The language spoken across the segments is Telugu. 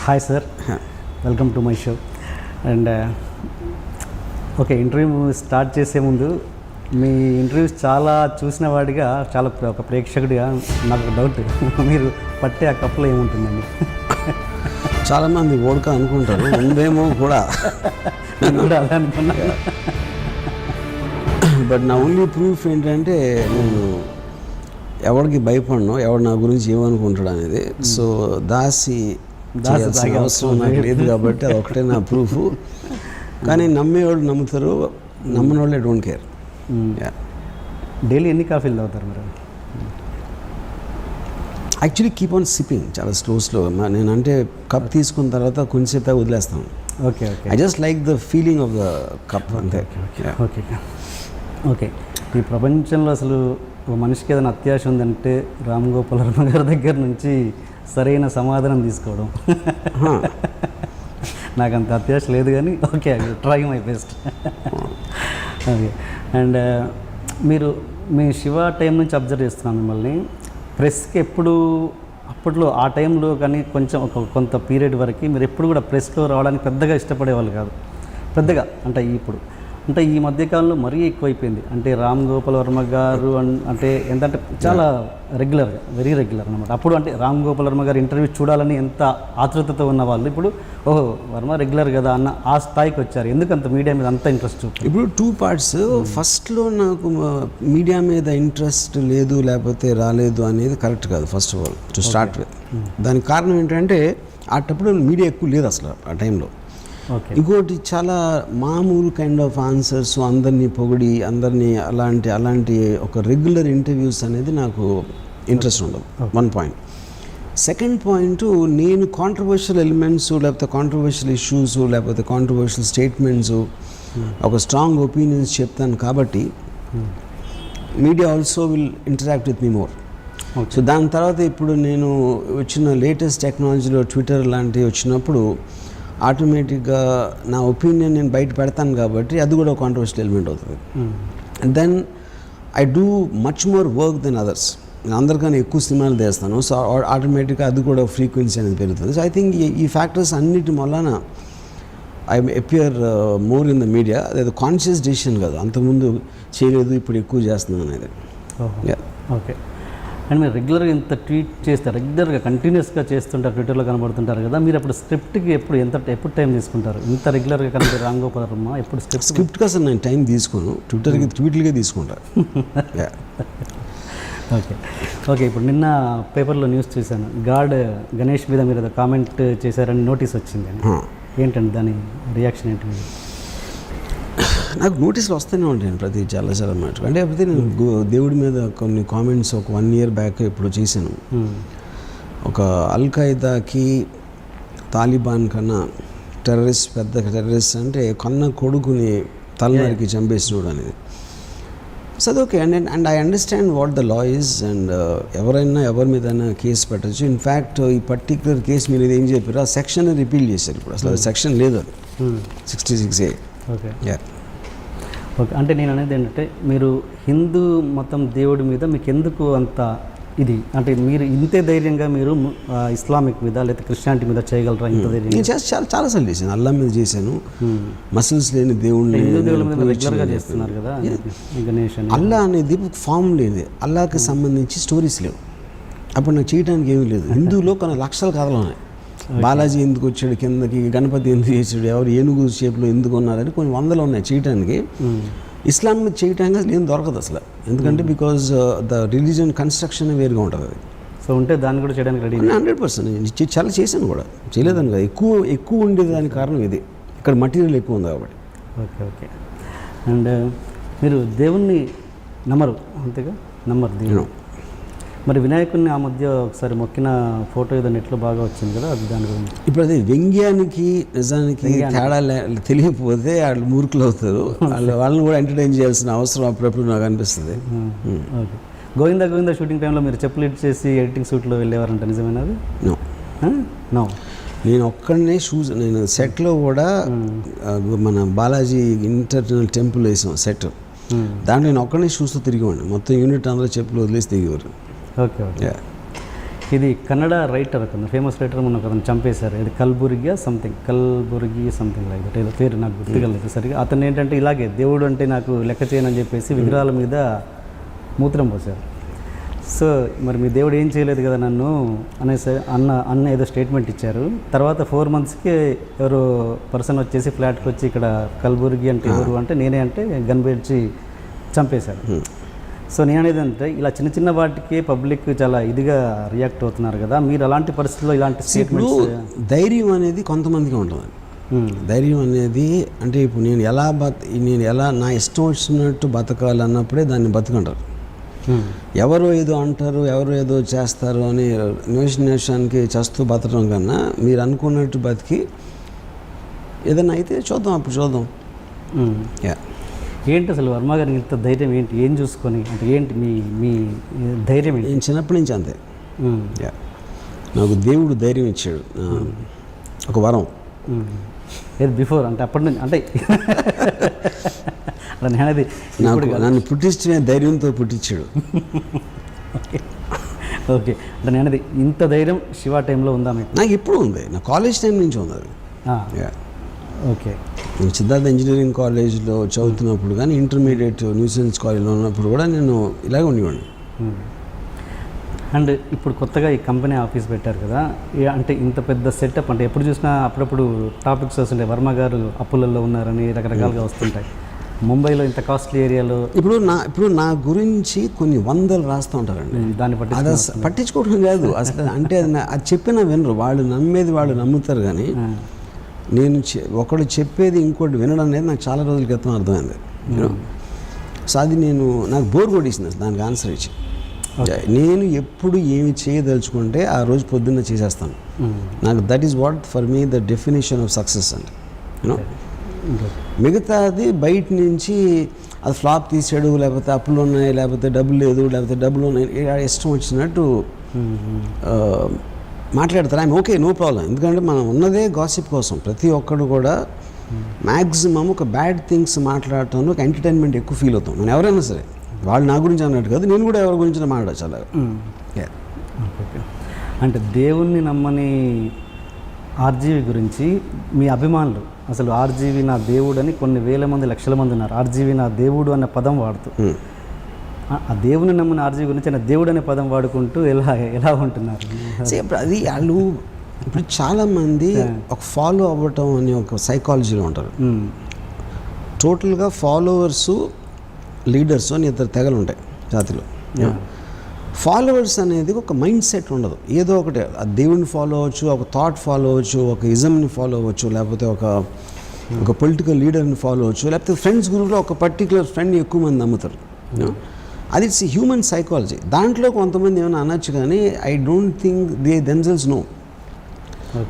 Hi sir, welcome to my show. And okay, interview start చేసే ముందు మీ ఇంటర్వ్యూస్ చాలా చూసిన వాడిగా, చాలా ఒక ప్రేక్షకుడిగా నాకు డౌట్, మీరు పట్టే ఆ కప్పులో ఏముంటుందండి? చాలామంది ఓడక అనుకుంటారు, ఉందేమో కూడా. నేను కూడా అలా అనుకున్నాను. బట్ నా ఓన్లీ ప్రూఫ్ ఏంటంటే, నేను ఎవరికి భయపడను, ఎవడు నా గురించి ఏమనుకుంటాడు అనేది. సో దాసి అవసరం నాకు లేదు కాబట్టి అది ఒకటే నా ప్రూఫ్. కానీ నమ్మేవాళ్ళు నమ్ముతారు, నమ్మని వాళ్ళు డోంట్ కేర్. డైలీ ఎన్ని కాఫీలు తాగుతారు మీరు? యాక్చువల్లీ కీప్ ఆన్ సిప్పింగ్, చాలా స్లో. నేను అంటే కప్ తీసుకున్న తర్వాత కొంచెంసేపు వదిలేస్తాను. Okay okay, I just like the feeling of the cup అంతే. Okay okay. ఈ ప్రపంచంలో అసలు ఒక మనిషికి ఏదైనా అత్యాశ ఉందంటే రామ్ గోపాల్ వర్మ గారి దగ్గర నుంచి సరైన సమాధానం తీసుకోవడం. నాకు అంత అత్యాశ లేదు కానీ okay, try my best. Okay. And మీరు మీ శివ టైం నుంచి అబ్జర్వ్ చేస్తున్నాను మిమ్మల్ని. ప్రెస్కి ఎప్పుడు అప్పట్లో ఆ టైంలో కానీ కొంచెం కొంత పీరియడ్ వరకు మీరు ఎప్పుడు కూడా ప్రెస్లో రావడానికి పెద్దగా ఇష్టపడేవాళ్ళు కాదు. పెద్దగా అంటే ఇప్పుడు అంటే ఈ మధ్యకాలంలో మరీ ఎక్కువైపోయింది. అంటే రామ్ గోపాల్ వర్మ గారు అంటే ఎంతంటే చాలా రెగ్యులర్గా, వెరీ రెగ్యులర్ అనమాట. అప్పుడు అంటే రామ్ గోపాల్ వర్మ గారు ఇంటర్వ్యూ చూడాలని ఎంత ఆతృతతో ఉన్న వాళ్ళు ఇప్పుడు ఓహో వర్మ రెగ్యులర్ కదా అన్న ఆ స్థాయికి వచ్చారు. ఎందుకంత మీడియా మీద అంత ఇంట్రెస్ట్? ఇప్పుడు 2 parts. ఫస్ట్లో నాకు మీడియా మీద ఇంట్రెస్ట్ లేదు, లేకపోతే రాలేదు అనేది కరెక్ట్ కాదు. First of all to start with, దానికి కారణం ఏంటంటే అటప్పుడు మీడియా ఎక్కువ లేదు అసలు ఆ టైంలో. ఇంకోటి చాలా మామూలు కైండ్ ఆఫ్ ఆన్సర్స్, అందరినీ పొగిడి అందరినీ అలాంటి ఒక రెగ్యులర్ ఇంటర్వ్యూస్ అనేది నాకు ఇంట్రెస్ట్ ఉండదు. 1 point. సెకండ్ పాయింట్, నేను కాంట్రవర్షియల్ ఎలిమెంట్స్ లేకపోతే కాంట్రవర్షియల్ ఇష్యూస్ లేకపోతే కాంట్రవర్షియల్ స్టేట్మెంట్స్, ఒక స్ట్రాంగ్ ఒపీనియన్స్ చెప్తాను కాబట్టి media also will interact with me more. So దాని తర్వాత ఇప్పుడు నేను వచ్చిన లేటెస్ట్ టెక్నాలజీలో ట్విట్టర్ లాంటివి వచ్చినప్పుడు ఆటోమేటిక్గా నా ఒపీనియన్ నేను బయట పెడతాను కాబట్టి అది కూడా ఒక కాంట్రవర్షియల్ ఎలిమెంట్ అవుతుంది. And then I do much more work than others. నేను అందరికన్నా ఎక్కువ సినిమాలు తీస్తాను. సో ఆటోమేటిక్గా అది కూడా ఫ్రీక్వెన్సీ అనేది పెరుగుతుంది. సో ఐ థింక్ ఈ ఫ్యాక్టర్స్ అన్నిటి వలన I appear more in the media. అదే కాన్షియస్ డెసిషన్ కాదు, అంతకుముందు చేయలేదు ఇప్పుడు ఎక్కువ చేస్తున్నాను అనేది. ఓకే. అండ్ మీరు రెగ్యులర్గా ఇంత ట్వీట్ చేస్తారు, రెగ్యులర్గా కంటిన్యూస్గా చేస్తుంటారు, ట్విట్టర్లో కనబడుతుంటారు కదా, మీరు అప్పుడు స్క్రిప్ట్కి ఎప్పుడు టైం తీసుకుంటారు? ఇంత రెగ్యులర్గా కనబడే రామ్ గోపాల్ వర్మ ఎప్పుడు స్క్రిప్ట్కి అసలు నేను టైం తీసుకోను, ట్విట్టర్కి ట్వీట్లకే తీసుకుంటాను. Okay okay. ఇప్పుడు నిన్న పేపర్లో న్యూస్ చూశాను, గాడ్ గణేష్ మీద మీరు ఏదో కామెంట్ చేశారని నోటీస్ వచ్చింది. ఏంటండి దాని రియాక్షన్ ఏంటి? నాకు నోటీసులు వస్తూనే ఉంటాను ప్రతి చాలా మటుకు. అంటే అయితే నేను దేవుడి మీద కొన్ని కామెంట్స్ ఒక 1 year బ్యాక్ ఇప్పుడు చేశాను. ఒక అల్ఖైదాకి తాలిబాన్ కన్నా పెద్ద టెర్రరిస్ట్ అంటే కన్న కొడుకుని తలనరికి చంపేసినోడు అనేది. సో అది okay. And I understand what the law is. And ఎవరైనా ఎవరి మీదైనా కేసు పెట్టచ్చు. ఇన్ఫ్యాక్ట్ ఈ పర్టికులర్ కేసు మీరు ఏం చెప్పారు, ఆ సెక్షన్ రిపీల్ చేశారు. ఇప్పుడు అసలు సెక్షన్ లేదు, అది 66A. Okay okay. అంటే నేను అనేది ఏంటంటే, మీరు హిందూ మతం దేవుడి మీద మీకు ఎందుకు అంత ఇది, అంటే మీరు ఇంతే ధైర్యంగా మీరు ఇస్లామిక్ మీద లేదా క్రిస్టియానిటీ మీద చేయగలరా? ఇంత ధైర్యం నేను చాలాసార్లు చేశాను. అల్లా మీద చేశాను, మసిల్స్ లేని దేవుడిని రెగ్యులర్గా చేస్తున్నారు కదా గణేష్. అల్లా అనేది ఫామ్ లేదు, అల్లాకి సంబంధించి స్టోరీస్ లేవు. అప్పుడు నాకు చేయడానికి ఏమీ లేదు. హిందూలో కొన్ని లక్షల కథలు ఉన్నాయి. బాలాజీ ఎందుకు వచ్చాడు కిందకి, గణపతి ఎందుకు చేసాడు, ఎవరు ఏనుగు షేప్లో ఎందుకు ఉన్నారని కొన్ని 100 ఉన్నాయి చేయడానికి. ఇస్లాం మీద చేయటానికి అసలు ఏం దొరకదు అసలు. ఎందుకంటే బికాజ్ ద రిలీజియన్ కన్స్ట్రక్షన్ వేరుగా ఉంటుంది. అది సో ఉంటే దాన్ని కూడా చేయడానికి రెడీ. 100% చాలా చేశాను కూడా, చేయలేదని కదా, ఎక్కువ ఉండేదానికి కారణం ఇది, ఇక్కడ మటీరియల్ ఎక్కువ ఉంది కాబట్టి. ఓకే. అండ్ మీరు దేవుణ్ణి నమ్మరు, అంతేగా? నమ్మరు దేవుడు. మరి వినాయకుడిని ఆ మధ్య ఒకసారి మొక్కిన ఫోటో ఏదో నెట్లో బాగా వచ్చింది కదా, అది దాని గురించి. ఇప్పుడు అదే వ్యంగ్యానికి నిజానికి తేడా తెలియకపోతే వాళ్ళు మూర్ఖులు అవుతారు. వాళ్ళని కూడా ఎంటర్టైన్ చేయాల్సిన అవసరం అప్పుడప్పుడు నాకు అనిపిస్తుంది. ఓకే. గోవిందా షూటింగ్ టైంలో మీరు చెప్పులు ఇచ్చేసి ఎడిటింగ్ సూట్లో వెళ్ళేవారంట, నిజమేనా అది? నో. నేను ఒక్కడనే షూస్, నేను సెట్లో కూడా మన బాలాజీ ఇంటర్నల్ టెంపుల్ వేసాం సెట్, దాంట్లో నేను ఒక్కడనే షూస్తో తిరిగేవాడిని, మొత్తం యూనిట్ అందరూ చెప్పులు వదిలేసి దిగేవారు. ఓకే. ఇది కన్నడ రైటర్ కదా, ఫేమస్ రైటర్, మొన్న అతను చంపేశారు, ఇది కల్బుర్గి సంథింగ్ లైక్ దట్, ఏదో పేరు నాకు గుర్తుకలేదు సరిగా. అతను ఏంటంటే ఇలాగే దేవుడు అంటే నాకు లెక్క చేయనని చెప్పేసి విగ్రహాల మీద మూత్రం పోసారు. సో మరి మీ దేవుడు ఏం చేయలేదు కదా నన్ను అనేసి అన్న ఏదో స్టేట్మెంట్ ఇచ్చారు. తర్వాత 4 monthsకి ఎవరో పర్సన్ వచ్చేసి ఫ్లాట్కి వచ్చి ఇక్కడ కల్బుర్గి అంటే ఎవరు అంటే నేనే అంటే గన్ పేర్చి చంపేశారు. సో నేను అనేది అంటే ఇలా చిన్న వాటికి పబ్లిక్ చాలా ఇదిగా రియాక్ట్ అవుతున్నారు కదా, మీరు అలాంటి పరిస్థితుల్లో ఇలాంటి స్టేట్మెంట్స్. ధైర్యం అనేది కొంతమందికి ఉంటుంది. ధైర్యం అనేది అంటే ఇప్పుడు నేను ఎలా నా ఇష్టం వచ్చినట్టు బతకాలన్నప్పుడే దాన్ని బతుకంటారు. ఎవరో ఏదో అంటారు, ఎవరో ఏదో చేస్తారు అని నిమిషానికి చేస్తూ బతకడం కన్నా మీరు అనుకున్నట్టు బతికి ఏదైనా అయితే అప్పుడు చూద్దాం. ఏంటి అసలు వర్మ గారికి ఇంత ధైర్యం ఏంటి? ఏం చూసుకొని అంటే ఏంటి మీ ధైర్యం ఏంటి? నేను చిన్నప్పటి నుంచి అంతే. నాకు దేవుడు ధైర్యం ఇచ్చాడు, ఒక వరం. ఏది బిఫోర్ అంటే అప్పటి నుంచి అంటే నేనది నన్ను పుట్టించిన ధైర్యంతో పుట్టించాడు. ఓకే. అంటే నేనది ఇంత ధైర్యం శివ టైంలో ఉందా మీకు? నాకు ఎప్పుడు ఉంది, నా కాలేజ్ టైం నుంచి ఉంది అది. ఓకే. నేను సిద్ధార్థ ఇంజనీరింగ్ కాలేజ్లో చదువుతున్నప్పుడు కానీ ఇంటర్మీడియట్ న్యూసెన్స్ కాలేజ్లో ఉన్నప్పుడు కూడా నేను ఇలాగే ఉండేవాడిని. అండ్ ఇప్పుడు కొత్తగా ఈ కంపెనీ ఆఫీస్ పెట్టారు కదా, అంటే ఇంత పెద్ద సెటప్ అంటే ఎప్పుడు చూసినా అప్పుడప్పుడు టాపిక్స్ వస్తుంటాయి, వర్మ గారు అప్పులలో ఉన్నారని రకరకాలుగా వస్తుంటాయి. ముంబైలో ఇంత కాస్ట్లీ ఏరియాలో ఇప్పుడు నా గురించి కొన్ని 100 రాస్తూ ఉంటారండి. దాన్ని పట్టించుకోవడం కాదు అసలు, అంటే అది చెప్పినా వినరు, వాళ్ళు నమ్మేది వాళ్ళు నమ్ముతారు. కానీ నేను ఒకడు చెప్పేది ఇంకోటి వినడం అనేది నాకు చాలా రోజుల క్రితం అర్థమైంది. సో అది నాకు బోర్ కొట్టేసింది దానికి ఆన్సర్ ఇచ్చి. నేను ఎప్పుడు ఏమి చేయదలుచుకుంటే ఆ రోజు పొద్దున్న చేసేస్తాను. నాకు that is what for me the definition of success అండి. యూనో మిగతాది బయట నుంచి అది ఫ్లాప్ తీసాడు, లేకపోతే అప్పులు ఉన్నాయి, లేకపోతే డబ్బులు లేదు, లేకపోతే డబ్బులు ఉన్నాయి, ఇష్టం వచ్చినట్టు మాట్లాడతారు. I'm okay, no problem. ఎందుకంటే మనం ఉన్నదే గాసిప్ కోసం. ప్రతి ఒక్కడు కూడా మ్యాక్సిమం ఒక బ్యాడ్ థింగ్స్ మాట్లాడటంలో ఒక ఎంటర్టైన్మెంట్ ఎక్కువ ఫీల్ అవుతాం మనం, ఎవరైనా సరే. వాళ్ళు నా గురించి అన్నట్టు కాదు, నేను కూడా ఎవరి గురించి మాట్లాడాలి చాలా. అంటే దేవుణ్ణి నమ్మని ఆర్జీవి గురించి మీ అభిమానులు అసలు ఆర్జీవి నా దేవుడు అని కొన్ని వేల మంది లక్షల మంది ఉన్నారు. ఆర్జీవి నా దేవుడు అనే పదం వాడుతూ, ఆ దేవుని నమ్మని ఆర్జీవి గురించి ఆయన దేవుడు అనే పదం వాడుకుంటూ ఎలా ఉంటున్నారు? ఇప్పుడు అది వాళ్ళు ఇప్పుడు చాలామంది ఒక ఫాలో అవ్వటం అని ఒక సైకాలజీలో ఉంటారు. టోటల్గా ఫాలోవర్సు లీడర్స్ అని ఇద్దరు తెగలు ఉంటాయి జాతిలో. ఫాలోవర్స్ అనేది ఒక మైండ్ సెట్ ఉండదు, ఏదో ఒకటి ఆ దేవుడిని ఫాలో అవ్వచ్చు, ఒక థాట్ ఫాలో అవ్వచ్చు, ఒక ఇజంని ఫాలో అవ్వచ్చు, లేకపోతే ఒక పొలిటికల్ లీడర్ని ఫాలో అవ్వచ్చు, లేకపోతే ఫ్రెండ్స్ గ్రూప్లో ఒక పర్టికులర్ ఫ్రెండ్ ఎక్కువ మంది నమ్ముతారు. అది ఇట్స్ హ్యూమన్ సైకాలజీ. దాంట్లో కొంతమంది ఏమైనా అనొచ్చు, కానీ I don't think they themselves know.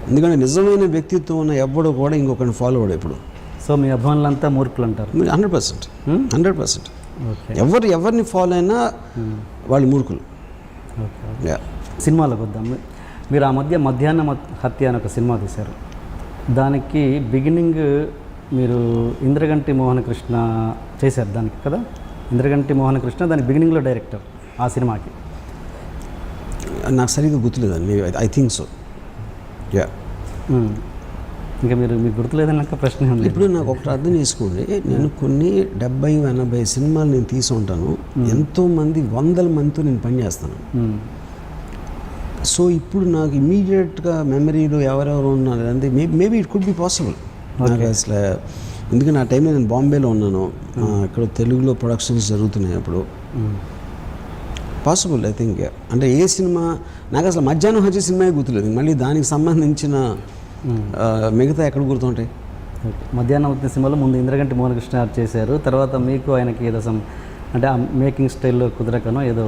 ఎందుకంటే నిజమైన వ్యక్తిత్వం ఉన్న ఎవ్వడో కూడా ఇంకొకరిని ఫాలో అవ్వడు ఎప్పుడు. సో మీ అభిమానులంతా మూర్ఖులు అంటారు? 100%. ఎవరిని ఫాలో అయినా వాళ్ళు మూర్ఖులు. సినిమాలకు వద్దాం. మీరు ఆ మధ్య మధ్యాహ్న హత్య అని ఒక సినిమా తీశారు. దానికి బిగినింగ్ మీరు ఇంద్రగంటి మోహన కృష్ణ చేశారు దానికి కదా? ఇంద్రగంటి మోహన కృష్ణ దాని బిగినింగ్లో డైరెక్టర్ ఆ సినిమాకి. నాకు సరిగ్గా గుర్తులేదండి, ఐ థింక్ సో. ఇంకా మీకు గుర్తులేదని నాకు ప్రశ్న ఉంది. ఇప్పుడు నాకు ఒకటి అర్థం చేసుకోండి, నేను కొన్ని 70-80 సినిమాలు నేను తీసి ఉంటాను, ఎంతోమంది 100 మందితో నేను పనిచేస్తాను. సో ఇప్పుడు నాకు ఇమీడియట్గా మెమరీలో ఎవరెవరు ఉన్నారు అంటే maybe it could be possible. నాకు అసలు ఎందుకంటే ఆ టైంలో నేను బాంబేలో ఉన్నాను, ఇక్కడ తెలుగులో ప్రొడక్షన్స్ జరుగుతున్నాయి అప్పుడు. Possible I think. అంటే ఏ సినిమా నాకు అసలు మధ్యాహ్నం వచ్చే సినిమా గుర్తులేదు, మళ్ళీ దానికి సంబంధించిన మిగతా ఎక్కడ గుర్తుంటాయి. మధ్యాహ్నం వచ్చిన సినిమాలో ముందు ఇంద్రగంటి మోహనకృష్ణ చేశారు, తర్వాత మీకు ఆయనకి ఏదో అంటే ఆ మేకింగ్ స్టైల్లో కుదరకనో ఏదో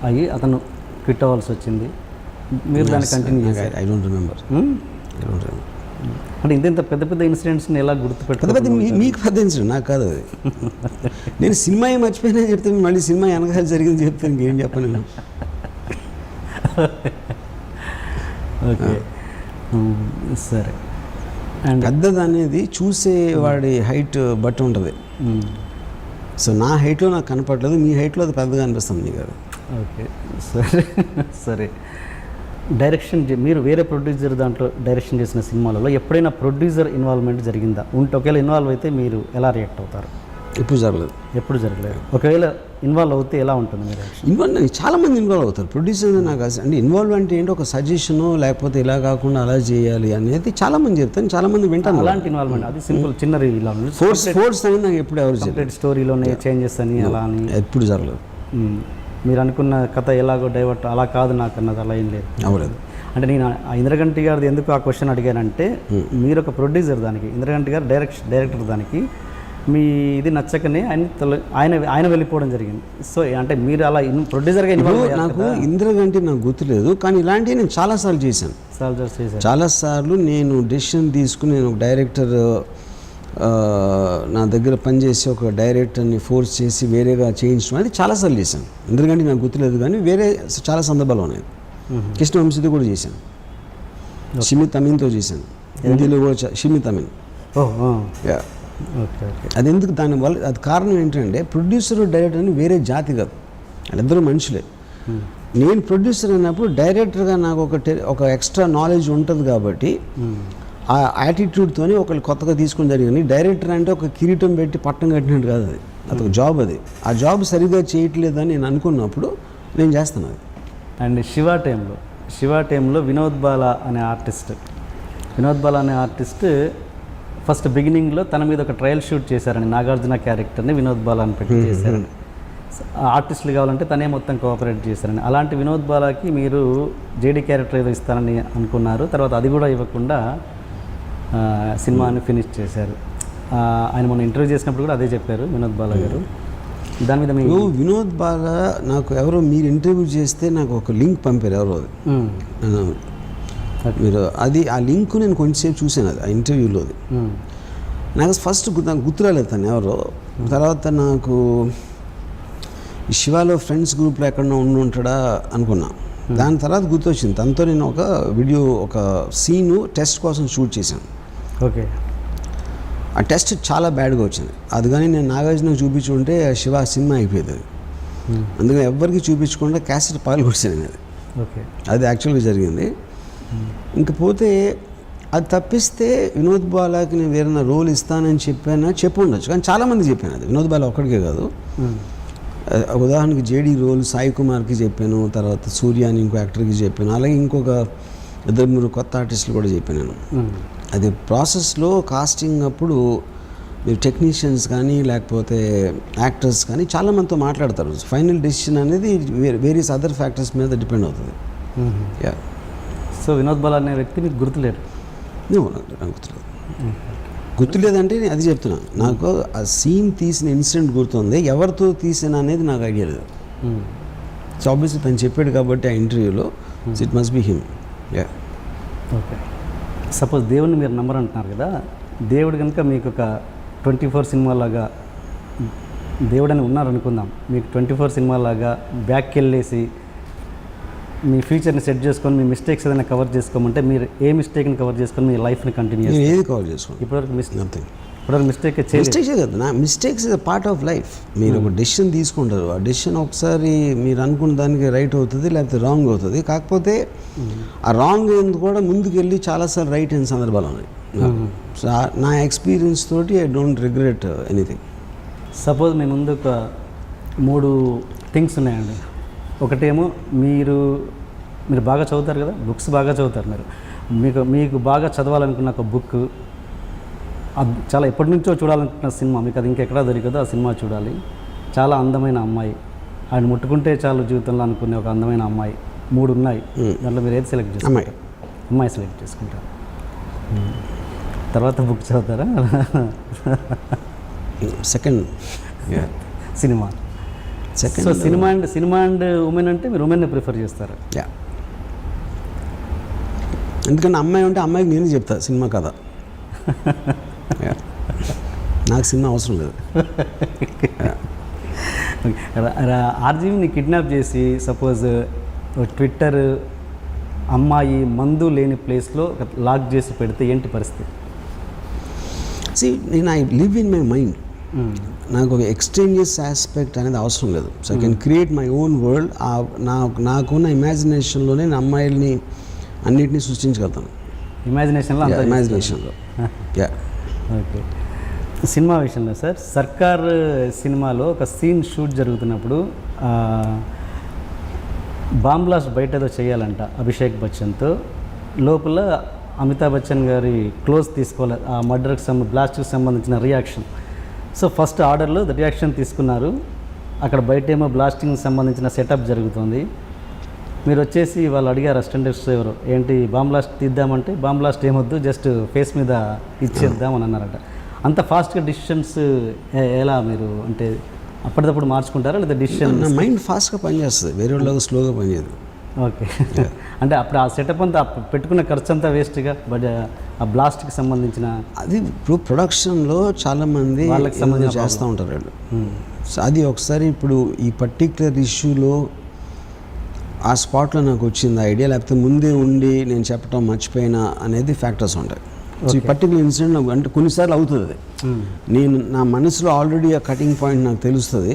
అయ్యి అతను క్విట్ అవ్వాల్సి వచ్చింది, మీరు దాన్ని కంటిన్యూ చేశారు. I don't remember. అంటే ఇంత పెద్ద పెద్ద ఇన్సిడెంట్స్ని ఎలా గుర్తుపెట్టారు? పెద్ద మీకు పెద్ద ఇన్సిడెంట్, నాకు కాదు అది. నేను సినిమా మర్చిపోయినా చెప్తే మళ్ళీ సినిమా వెనకాల జరిగింది చెప్తే ఇంకేం చెప్పను నేను. ఓకే సరే. అండ్ పెద్దది అనేది చూసేవాడి హైట్ బట్టి ఉంటుంది. సో నా హైట్లో నాకు కనపడలేదు, మీ హైట్లో అది పెద్దగా అనిపిస్తుంది మీకు అది. ఓకే సరే సరే. డైరెక్షన్ మీరు వేరే ప్రొడ్యూసర్ దాంట్లో డైరెక్షన్ చేసిన సినిమాలలో ఎప్పుడైనా ప్రొడ్యూసర్ ఇన్వాల్వ్మెంట్ జరిగిందా? ఒకవేళ ఇన్వాల్వ్ అయితే మీరు ఎలా రియాక్ట్ అవుతారు? ఎప్పుడు జరగలేదు. ఎప్పుడు జరగలేదు. ఒకవేళ ఇన్వాల్వ్ అవుతే ఎలా ఉంటుంది మీరు? ఇన్వాల్వ్ చాలామంది ఇన్వాల్వ్ అవుతారు. ప్రొడ్యూసర్ నాకు అంటే ఇన్వాల్వ్ అంటే ఏంటి, ఒక సజెషను లేకపోతే ఇలా కాకుండా అలా చేయాలి అనేది చాలామంది చెప్తాను, చాలామంది వింటాను. అలాంటి ఇన్వాల్వ్మెంట్ అది సింపుల్ చిన్న ఇలా ఫోర్స్ అనేది నాకు ఎప్పుడు ఎవరు కంప్లీట్ స్టోరీలోనే చేంజెస్ అని అలా అని ఎప్పుడు జరగలేదు. మీరు అనుకున్న కథ ఎలాగో డైవర్ట్ అలా కాదు నాకు అన్నది అలా ఏం లేదు. అవ్వలేదు. అంటే నేను ఇంద్రగంటి గారిది ఎందుకు ఆ క్వశ్చన్ అడిగానంటే, మీరు ఒక ప్రొడ్యూసర్ దానికి, ఇంద్రగంటి గారు డైరెక్టర్ దానికి మీ ఇది నచ్చకనే ఆయన వెళ్ళిపోవడం జరిగింది. సో అంటే మీరు అలా ప్రొడ్యూసర్గా నాకు ఇంద్రగంటి నాకు గుర్తులేదు, కానీ ఇలాంటివి నేను చాలాసార్లు చేశాను. చాలాసార్లు నేను డెసిషన్ తీసుకుని నేను ఒక డైరెక్టర్ నా దగ్గర పనిచేసి ఒక డైరెక్టర్ని ఫోర్స్ చేసి వేరేగా చేయించడం అది చాలాసార్లు చేశాను. ఇంద్రగంటి నాకు గుర్తులేదు, కానీ వేరే చాలా సందర్భాలు ఉన్నాయి. కృష్ణవంశీతో కూడా చేశాను, షిమిత్ అమీన్తో చేశాను, హిందీలో కూడా షిమిత్ అమీన్. అది ఎందుకు దానివల్ల అది కారణం ఏంటంటే ప్రొడ్యూసర్ డైరెక్టర్ అని వేరే జాతి కాదు, వాళ్ళిద్దరూ మనుషులే. నేను ప్రొడ్యూసర్ అయినప్పుడు డైరెక్టర్గా నాకు ఒక ఎక్స్ట్రా నాలెడ్జ్ ఉంటుంది కాబట్టి ఆ యాటిట్యూడ్తోని ఒకళ్ళు కొత్తగా తీసుకుని జరిగింది. డైరెక్టర్ అంటే ఒక కిరీటం పెట్టి పట్టం కట్టినట్టు కాదు, అది అదొక జాబ్. ఆ జాబ్ సరిగ్గా చేయట్లేదని నేను అనుకున్నప్పుడు నేను చేస్తాను అది. అండ్ శివ టైంలో వినోద్ బాలా అనే ఆర్టిస్ట్ ఫస్ట్ బిగినింగ్లో తన మీద ఒక ట్రయల్ షూట్ చేశారని, నాగార్జున క్యారెక్టర్ని వినోద్ బాలా అని పెట్టి చేశారని. ఆర్టిస్టులు కావాలంటే తనే మొత్తం కోఆపరేట్ చేశారని. అలాంటి వినోద్ బాలాకి మీరు జేడీ క్యారెక్టర్ ఏదో ఇస్తారని అనుకున్నారు, తర్వాత అది కూడా ఇవ్వకుండా సినిమాని ఫినిష్ చేశారు. ఆయన మొన్న ఇంటర్వ్యూ చేసినప్పుడు కూడా అదే చెప్పారు వినోద్ బాలా గారు. దాని మీద మీరు వినోద్ బాలా నాకు ఎవరో మీరు ఇంటర్వ్యూ చేస్తే నాకు ఒక లింక్ పంపారు ఎవరో, అది మీరు అది ఆ లింక్ నేను కొంచెంసేపు చూశాను, అది ఆ ఇంటర్వ్యూలోది. నాకు ఫస్ట్ నాకు గుర్తురాలేదు తను ఎవరో. తర్వాత నాకు ఈ శివాలో ఫ్రెండ్స్ గ్రూప్లో ఎక్కడన్నా ఉంటాడా అనుకున్నా. దాని తర్వాత గుర్తొచ్చింది, తనతో నేను ఒక వీడియో ఒక సీను టెస్ట్ కోసం షూట్ చేశాను. ఓకే. ఆ టెస్ట్ చాలా బ్యాడ్గా వచ్చింది. అది కానీ నేను నాగార్జునకు చూపించుకుంటే శివ సినిమా అయిపోయేది అది. అందుకని ఎవ్వరికి చూపించకుండా క్యాసెట్ పాలు కొట్టాను అది. ఓకే. అది యాక్చువల్గా జరిగింది. ఇంకపోతే అది తప్పిస్తే వినోద్ బాలాకి నేను వేరే రోల్ ఇస్తానని చెప్పి ఉండొచ్చు, కానీ చాలామంది చెప్పాను. అది వినోద్ బాలా ఒక్కడికే కాదు. ఉదాహరణకి జేడీ రోల్ సాయి కుమార్కి చెప్పాను, తర్వాత సూర్య అని ఇంకో యాక్టర్కి చెప్పాను, అలాగే ఇంకొక 2-3 కొత్త ఆర్టిస్టులు కూడా చెప్పాను నేను. అది ప్రాసెస్లో కాస్టింగ్ అప్పుడు మీరు టెక్నీషియన్స్ కానీ లేకపోతే యాక్టర్స్ కానీ చాలామందితో మాట్లాడతారు. ఫైనల్ డెసిషన్ అనేది వేరియస్ అదర్ ఫ్యాక్టర్స్ మీద డిపెండ్ అవుతుంది. యా. సో వినోద్ బాలా అనే వ్యక్తి మీకు గుర్తులేరు? నాకు గుర్తులేదంటే నేను అది చెప్తున్నా. నాకు ఆ సీన్ తీసిన ఇన్సిడెంట్ గుర్తుంది, ఎవరితో తీసిన అనేది నాకు ఐడియా లేదు. సో ఆబ్వియస్లీ తను చెప్పాడు కాబట్టి ఆ ఇంటర్వ్యూలో it must be him. Yeah. Okay. Suppose దేవుడిని మీరు నమ్మరు అంటున్నారు కదా, దేవుడు కనుక మీకు ఒక 24 సినిమాలాగా దేవుడని ఉన్నారనుకుందాం, మీకు 24 సినిమాలాగా బ్యాక్కి వెళ్ళేసి మీ ఫ్యూచర్ని సెట్ చేసుకొని మీ మిస్టేక్స్ ఏదైనా కవర్ చేసుకోమంటే మీరు ఏ మిస్టేక్ని కవర్ చేసుకొని మీ లైఫ్ని కంటిన్యూ చేస్తారు? ఏది కవర్ చేసుకోండి. ఇప్పటివరకు మిస్టేక్ కదా. నా mistakes is a part of life. మీరు ఒక డెసిషన్ తీసుకుంటారు, ఆ డెసిషన్ ఒకసారి మీరు అనుకున్న దానికి రైట్ అవుతుంది లేకపోతే రాంగ్ అవుతుంది. కాకపోతే ఆ రాంగ్ అయింది కూడా ముందుకెళ్ళి చాలాసార్లు రైట్ అయిన సందర్భాలు ఉన్నాయి. సో నా ఎక్స్పీరియన్స్ తోటి I don't regret anything. Suppose మీ ముందు ఒక 3 థింగ్స్ ఉన్నాయండి. ఒకటేమో మీరు బాగా చదువుతారు కదా, బుక్స్ బాగా చదువుతారు మీకు బాగా చదవాలనుకున్న ఒక బుక్, అది చాలా ఎప్పటి నుంచో చూడాలనుకున్న సినిమా, మీకు అది ఇంకెక్కడా దొరకదో ఆ సినిమా చూడాలి. చాలా అందమైన అమ్మాయి, ఆయన ముట్టుకుంటే చాలు జీవితంలో అనుకునే ఒక అందమైన అమ్మాయి 3 ఉన్నాయి. దాంట్లో మీరు ఏది సెలెక్ట్ చేసుకుంటారు? అమ్మాయి సెలెక్ట్ చేసుకుంటారు. తర్వాత బుక్ చదువుతారా? Second cinema. Second so cinema and women అంటే మీరు ఉమెన్ని ప్రిఫర్ చేస్తారు? యా, ఎందుకంటే అమ్మాయి ఉంటే అమ్మాయికి నేను చెప్తా సినిమా కథ. నాకు సినిమా అవసరం లేదు. ఆర్జీవిని కిడ్నాప్ చేసి సపోజ్ ట్విట్టర్ అమ్మాయి మందు లేని ప్లేస్లో లాక్ చేసి పెడితే ఏంటి పరిస్థితి? నేను I live in my mind. నాకు ఒక ఎక్స్చేంజెస్ ఆస్పెక్ట్ అనేది అవసరం లేదు. So I can create my own world. నాకున్న ఇమాజినేషన్లోనే నేను అమ్మాయిల్ని అన్నిటినీ సృష్టించగలుగుతాను. ఇమాజినేషన్లో యా. ఓకే. సినిమా విషయంలో సార్, సర్కార్ సినిమాలో ఒక సీన్ షూట్ జరుగుతున్నప్పుడు బాంబ్ బ్లాస్ట్ బయట ఏదో చేయాలంట అభిషేక్ బచ్చన్తో. లోపల అమితాబ్ బచ్చన్ గారి క్లోజ్ తీసుకోవాలి ఆ మర్డర్కి బ్లాస్ట్కి సంబంధించిన రియాక్షన్. సో ఫస్ట్ ఆర్డర్లో ద రియాక్షన్ తీసుకున్నారు. అక్కడ బయట ఏమో బ్లాస్టింగ్కి సంబంధించిన సెటప్ జరుగుతుంది. మీరు వచ్చేసి వాళ్ళు అడిగారు అసిస్టెంట్స్ ఎవరు, ఏంటి బాంబ్ బ్లాస్ట్ తీద్దామంటే బాంబ్ బ్లాస్ట్ ఏమొద్దు జస్ట్ ఫేస్ మీద ఇచ్చేద్దామని అన్నారట. అంత ఫాస్ట్గా డిసిషన్స్ ఎలా మీరు అంటే అప్పటిదప్పుడు మార్చుకుంటారా లేదా డిసిషన్? నా మైండ్ ఫాస్ట్గా పనిచేస్తుంది, వేరే వాళ్ళగా స్లోగా పనిచేయదు. ఓకే. అంటే అప్పుడు ఆ సెటప్ అంతా పెట్టుకున్న ఖర్చు అంతా వేస్ట్గా, బట్ ఆ బ్లాస్ట్కి సంబంధించిన అది ఇప్పుడు ప్రొడక్షన్లో చాలామంది వాళ్ళకి సంబంధించి చేస్తూ ఉంటారు వాళ్ళు. సో అది ఒకసారి ఇప్పుడు ఈ పర్టిక్యులర్ ఇష్యూలో ఆ స్పాట్లో నాకు వచ్చింది ఐడియా, లేకపోతే ముందే ఉండి నేను చెప్పడం మర్చిపోయినా అనేది ఫ్యాక్టర్స్ ఉంటాయి. సో ఈ పర్టికులర్ ఇన్సిడెంట్ నాకు అంటే కొన్నిసార్లు అవుతుంది అది. నేను నా మనసులో ఆల్రెడీ ఆ కటింగ్ పాయింట్ నాకు తెలుస్తుంది,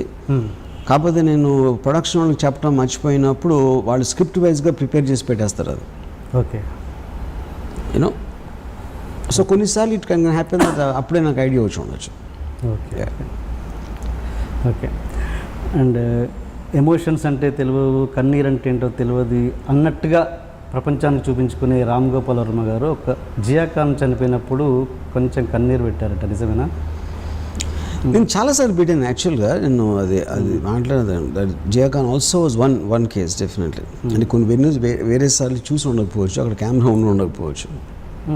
కాకపోతే నేను ప్రొడక్షన్ వాళ్ళకి చెప్పడం మర్చిపోయినప్పుడు వాళ్ళు స్క్రిప్ట్ వైజ్గా ప్రిపేర్ చేసి పెట్టేస్తారు అది. ఓకే. యూనో, సో కొన్నిసార్లు ఇట్ కెన్ హ్యాపెన్ దట్ అప్పుడే నాకు ఐడియా వచ్చి ఉండొచ్చు. ఓకే. ఓకే. అండ్ ఎమోషన్స్ అంటే తెలియదు, కన్నీరు అంటే ఏంటో తెలియదు అన్నట్టుగా ప్రపంచానికి చూపించుకునే రామ్ గోపాల్ వర్మ గారు ఒక జియా ఖాన్ చనిపోయినప్పుడు కొంచెం కన్నీరు పెట్టారట, నిజమేనా? నేను చాలాసార్లు పెట్టాను యాక్చువల్గా. నేను అది మాట్లాడదాను. Jiah Khan also was one case definitely. అంటే కొన్ని వేరే సార్లు చూసి ఉండకపోవచ్చు, అక్కడ కెమెరా ఉండకపోవచ్చు.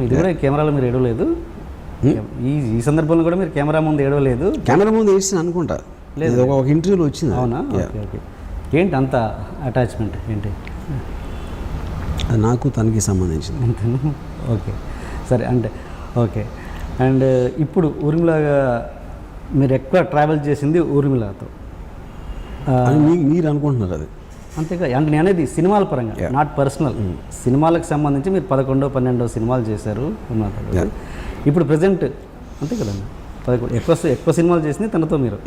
ఇది కూడా కెమెరాలో మీరు ఏడవలేదు? ఈ సందర్భంలో కూడా మీరు కెమెరా ముందు ఏడవలేదు? కెమెరా ముందు వేసి అనుకుంటా లేదు, ఒక ఇంటర్వ్యూలో వచ్చింది. అవునా? ఓకే. ఓకే. ఏంటి అంత అటాచ్మెంట్ ఏంటి? అది నాకు తనకి సంబంధించింది. ఓకే, సరే. అంటే ఓకే. అండ్ ఇప్పుడు ఊర్మిళగా మీరు ఎక్కువ ట్రావెల్ చేసింది ఊర్మిళతో మీరు అనుకుంటున్నారు అది? అంతేగా. అంటే నేను అనేది సినిమాల పరంగా, నాట్ పర్సనల్. సినిమాలకు సంబంధించి మీరు 11, 12 సినిమాలు చేశారు అన్నారు. ఇప్పుడు ప్రజెంట్ అంతే కదండి, 11 ఎక్కువ సినిమాలు చేసింది తనతో మీరు.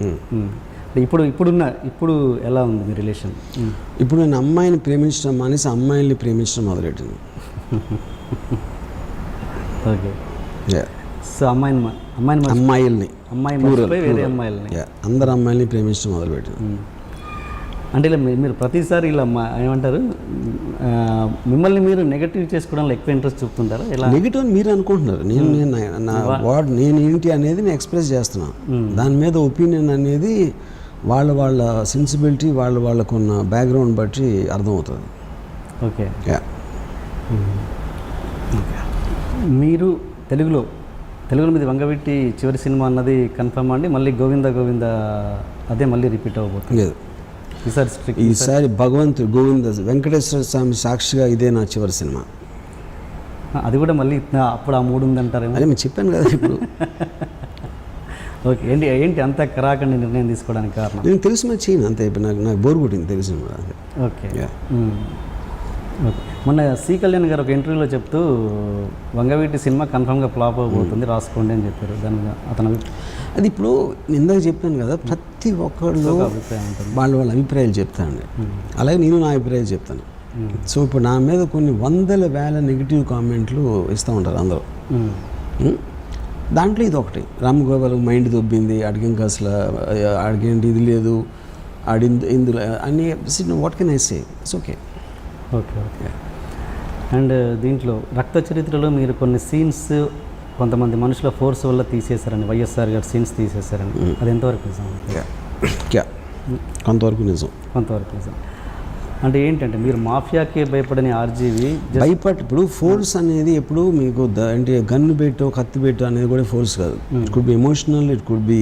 ఇప్పుడు ఎలా ఉంది మీ రిలేషన్? ఇప్పుడు నేను అమ్మాయిని ప్రేమించడం మానేసి అమ్మాయిల్ని ప్రేమించడం మొదలెట్టింది. ఓకే. సో అమ్మాయిని వేరే అమ్మాయిల్ని, అందరు అమ్మాయిల్ని ప్రేమించడం మొదలుపెట్టింది. అంటే ఇలా మీరు ప్రతిసారి ఇలా ఏమంటారు, మిమ్మల్ని మీరు నెగటివ్ చేసుకోవడంలో ఎక్కువ ఇంట్రెస్ట్ చూపుతుంటారా? ఇలా నెగిటివ్ అని మీరు అనుకుంటున్నారు. నేను ఏంటి అనేది నేను ఎక్స్ప్రెస్ చేస్తున్నాను. దాని మీద ఒపీనియన్ అనేది వాళ్ళ సెన్సిబిలిటీ వాళ్ళకున్న బ్యాక్గ్రౌండ్ బట్టి అర్థమవుతుంది. ఓకే. మీరు తెలుగులో మీది వంగవీటి చివరి సినిమా అన్నది కన్ఫర్మ్ అండి? మళ్ళీ గోవింద అదే మళ్ళీ రిపీట్ అవ్వబోతుంది? లేదు, ఈసారి భగవంతుడు గోవింద వెంకటేశ్వర స్వామి సాక్షిగా ఇదే నా చివరి సినిమా. అది కూడా మళ్ళీ అప్పుడు ఆ 3 ఉందంటారేమో? అదే నేను చెప్పాను కదా ఇప్పుడు. ఓకే. ఏంటి అంత కరాకండి నిర్ణయం తీసుకోవడానికి కారణం? నేను తెలిసిన చేయను అంతే. ఇప్పుడు నాకు బోర్ కొట్టింది తెలిసిన. ఓకే. ఓకే. మొన్న సి కళ్యాణ్ గారు ఒక ఇంటర్వ్యూలో చెప్తూ వంగవీటి సినిమా కన్ఫర్మ్గా ఫ్లాప్ అవబోతుంది, రాసుకోండి అని చెప్పారు. దాని మీద అతను అది ఇప్పుడు ఇందాక చెప్పాను కదా, ప్రతి ఒక్కళ్ళు అభిప్రాయం ఉంటుంది, వాళ్ళ అభిప్రాయాలు చెప్తానండి. అలాగే నేను నా అభిప్రాయాలు చెప్తాను. సో ఇప్పుడు నా మీద కొన్ని 100,000 నెగిటివ్ కామెంట్లు ఇస్తూ ఉంటారు అందరూ. దాంట్లో ఇది ఒకటి. రామ్ గోపాల్ మైండ్ దొబ్బింది, అడిగి ఇంకా అసలు అడిగేంటి ఇది లేదు, ఇందులో అన్ని what can I say, it's okay. Okay. Okay. And దీంట్లో రక్త చరిత్రలో మీరు కొన్ని సీన్స్ కొంతమంది మనుషుల ఫోర్స్ వల్ల తీసేశారని, వైఎస్ఆర్ గారు సీన్స్ తీసేశారని, అది ఎంతవరకు నిజం? కొంతవరకు నిజం. కొంతవరకు నిజం. అంటే ఏంటంటే మీరు మాఫియాకే భయపడని ఆర్జీవి ఇప్పుడు ఫోర్స్ అనేది ఎప్పుడు మీకు అంటే గన్ను పెట్టో కత్తి పెట్టో అనేది కూడా ఫోర్స్ కాదు. It could be emotional, it could be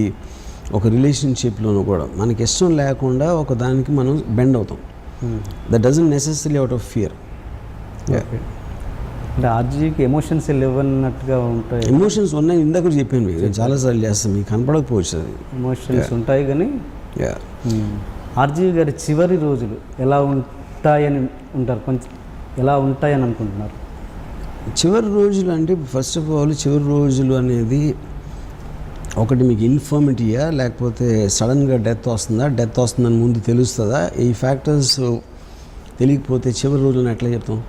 ఒక రిలేషన్షిప్లోనూ కూడా మనకి ఇష్టం లేకుండా ఒక దానికి మనం బెండ్ అవుతాం. That doesn't necessary out of fear. అంటే ఆర్జీవికి ఎమోషన్స్ లేవన్నట్టుగా ఉంటాయి. ఎమోషన్స్ ఉన్నాయి, ఇందాక కూడా చెప్పాను మీకు, నేను చాలాసార్లు చేస్తాను, మీకు కనపడకపోవచ్చు అది. ఎమోషన్స్ ఉంటాయి కానీ ఆర్జీవి గారి చివరి రోజులు ఎలా ఉంటాయని ఉంటారు, కొంచెం ఎలా ఉంటాయని అనుకుంటున్నారు? చివరి రోజులు అంటే ఫస్ట్ ఆఫ్ ఆల్ చివరి రోజులు అనేది ఒకటి మీకు ఇన్ఫర్మిటీయా లేకపోతే సడన్గా డెత్ వస్తుందని ముందు తెలుస్తుందా? ఈ ఫ్యాక్టర్స్ తెలియకపోతే చివరి రోజులను ఎట్లా చెప్తాం?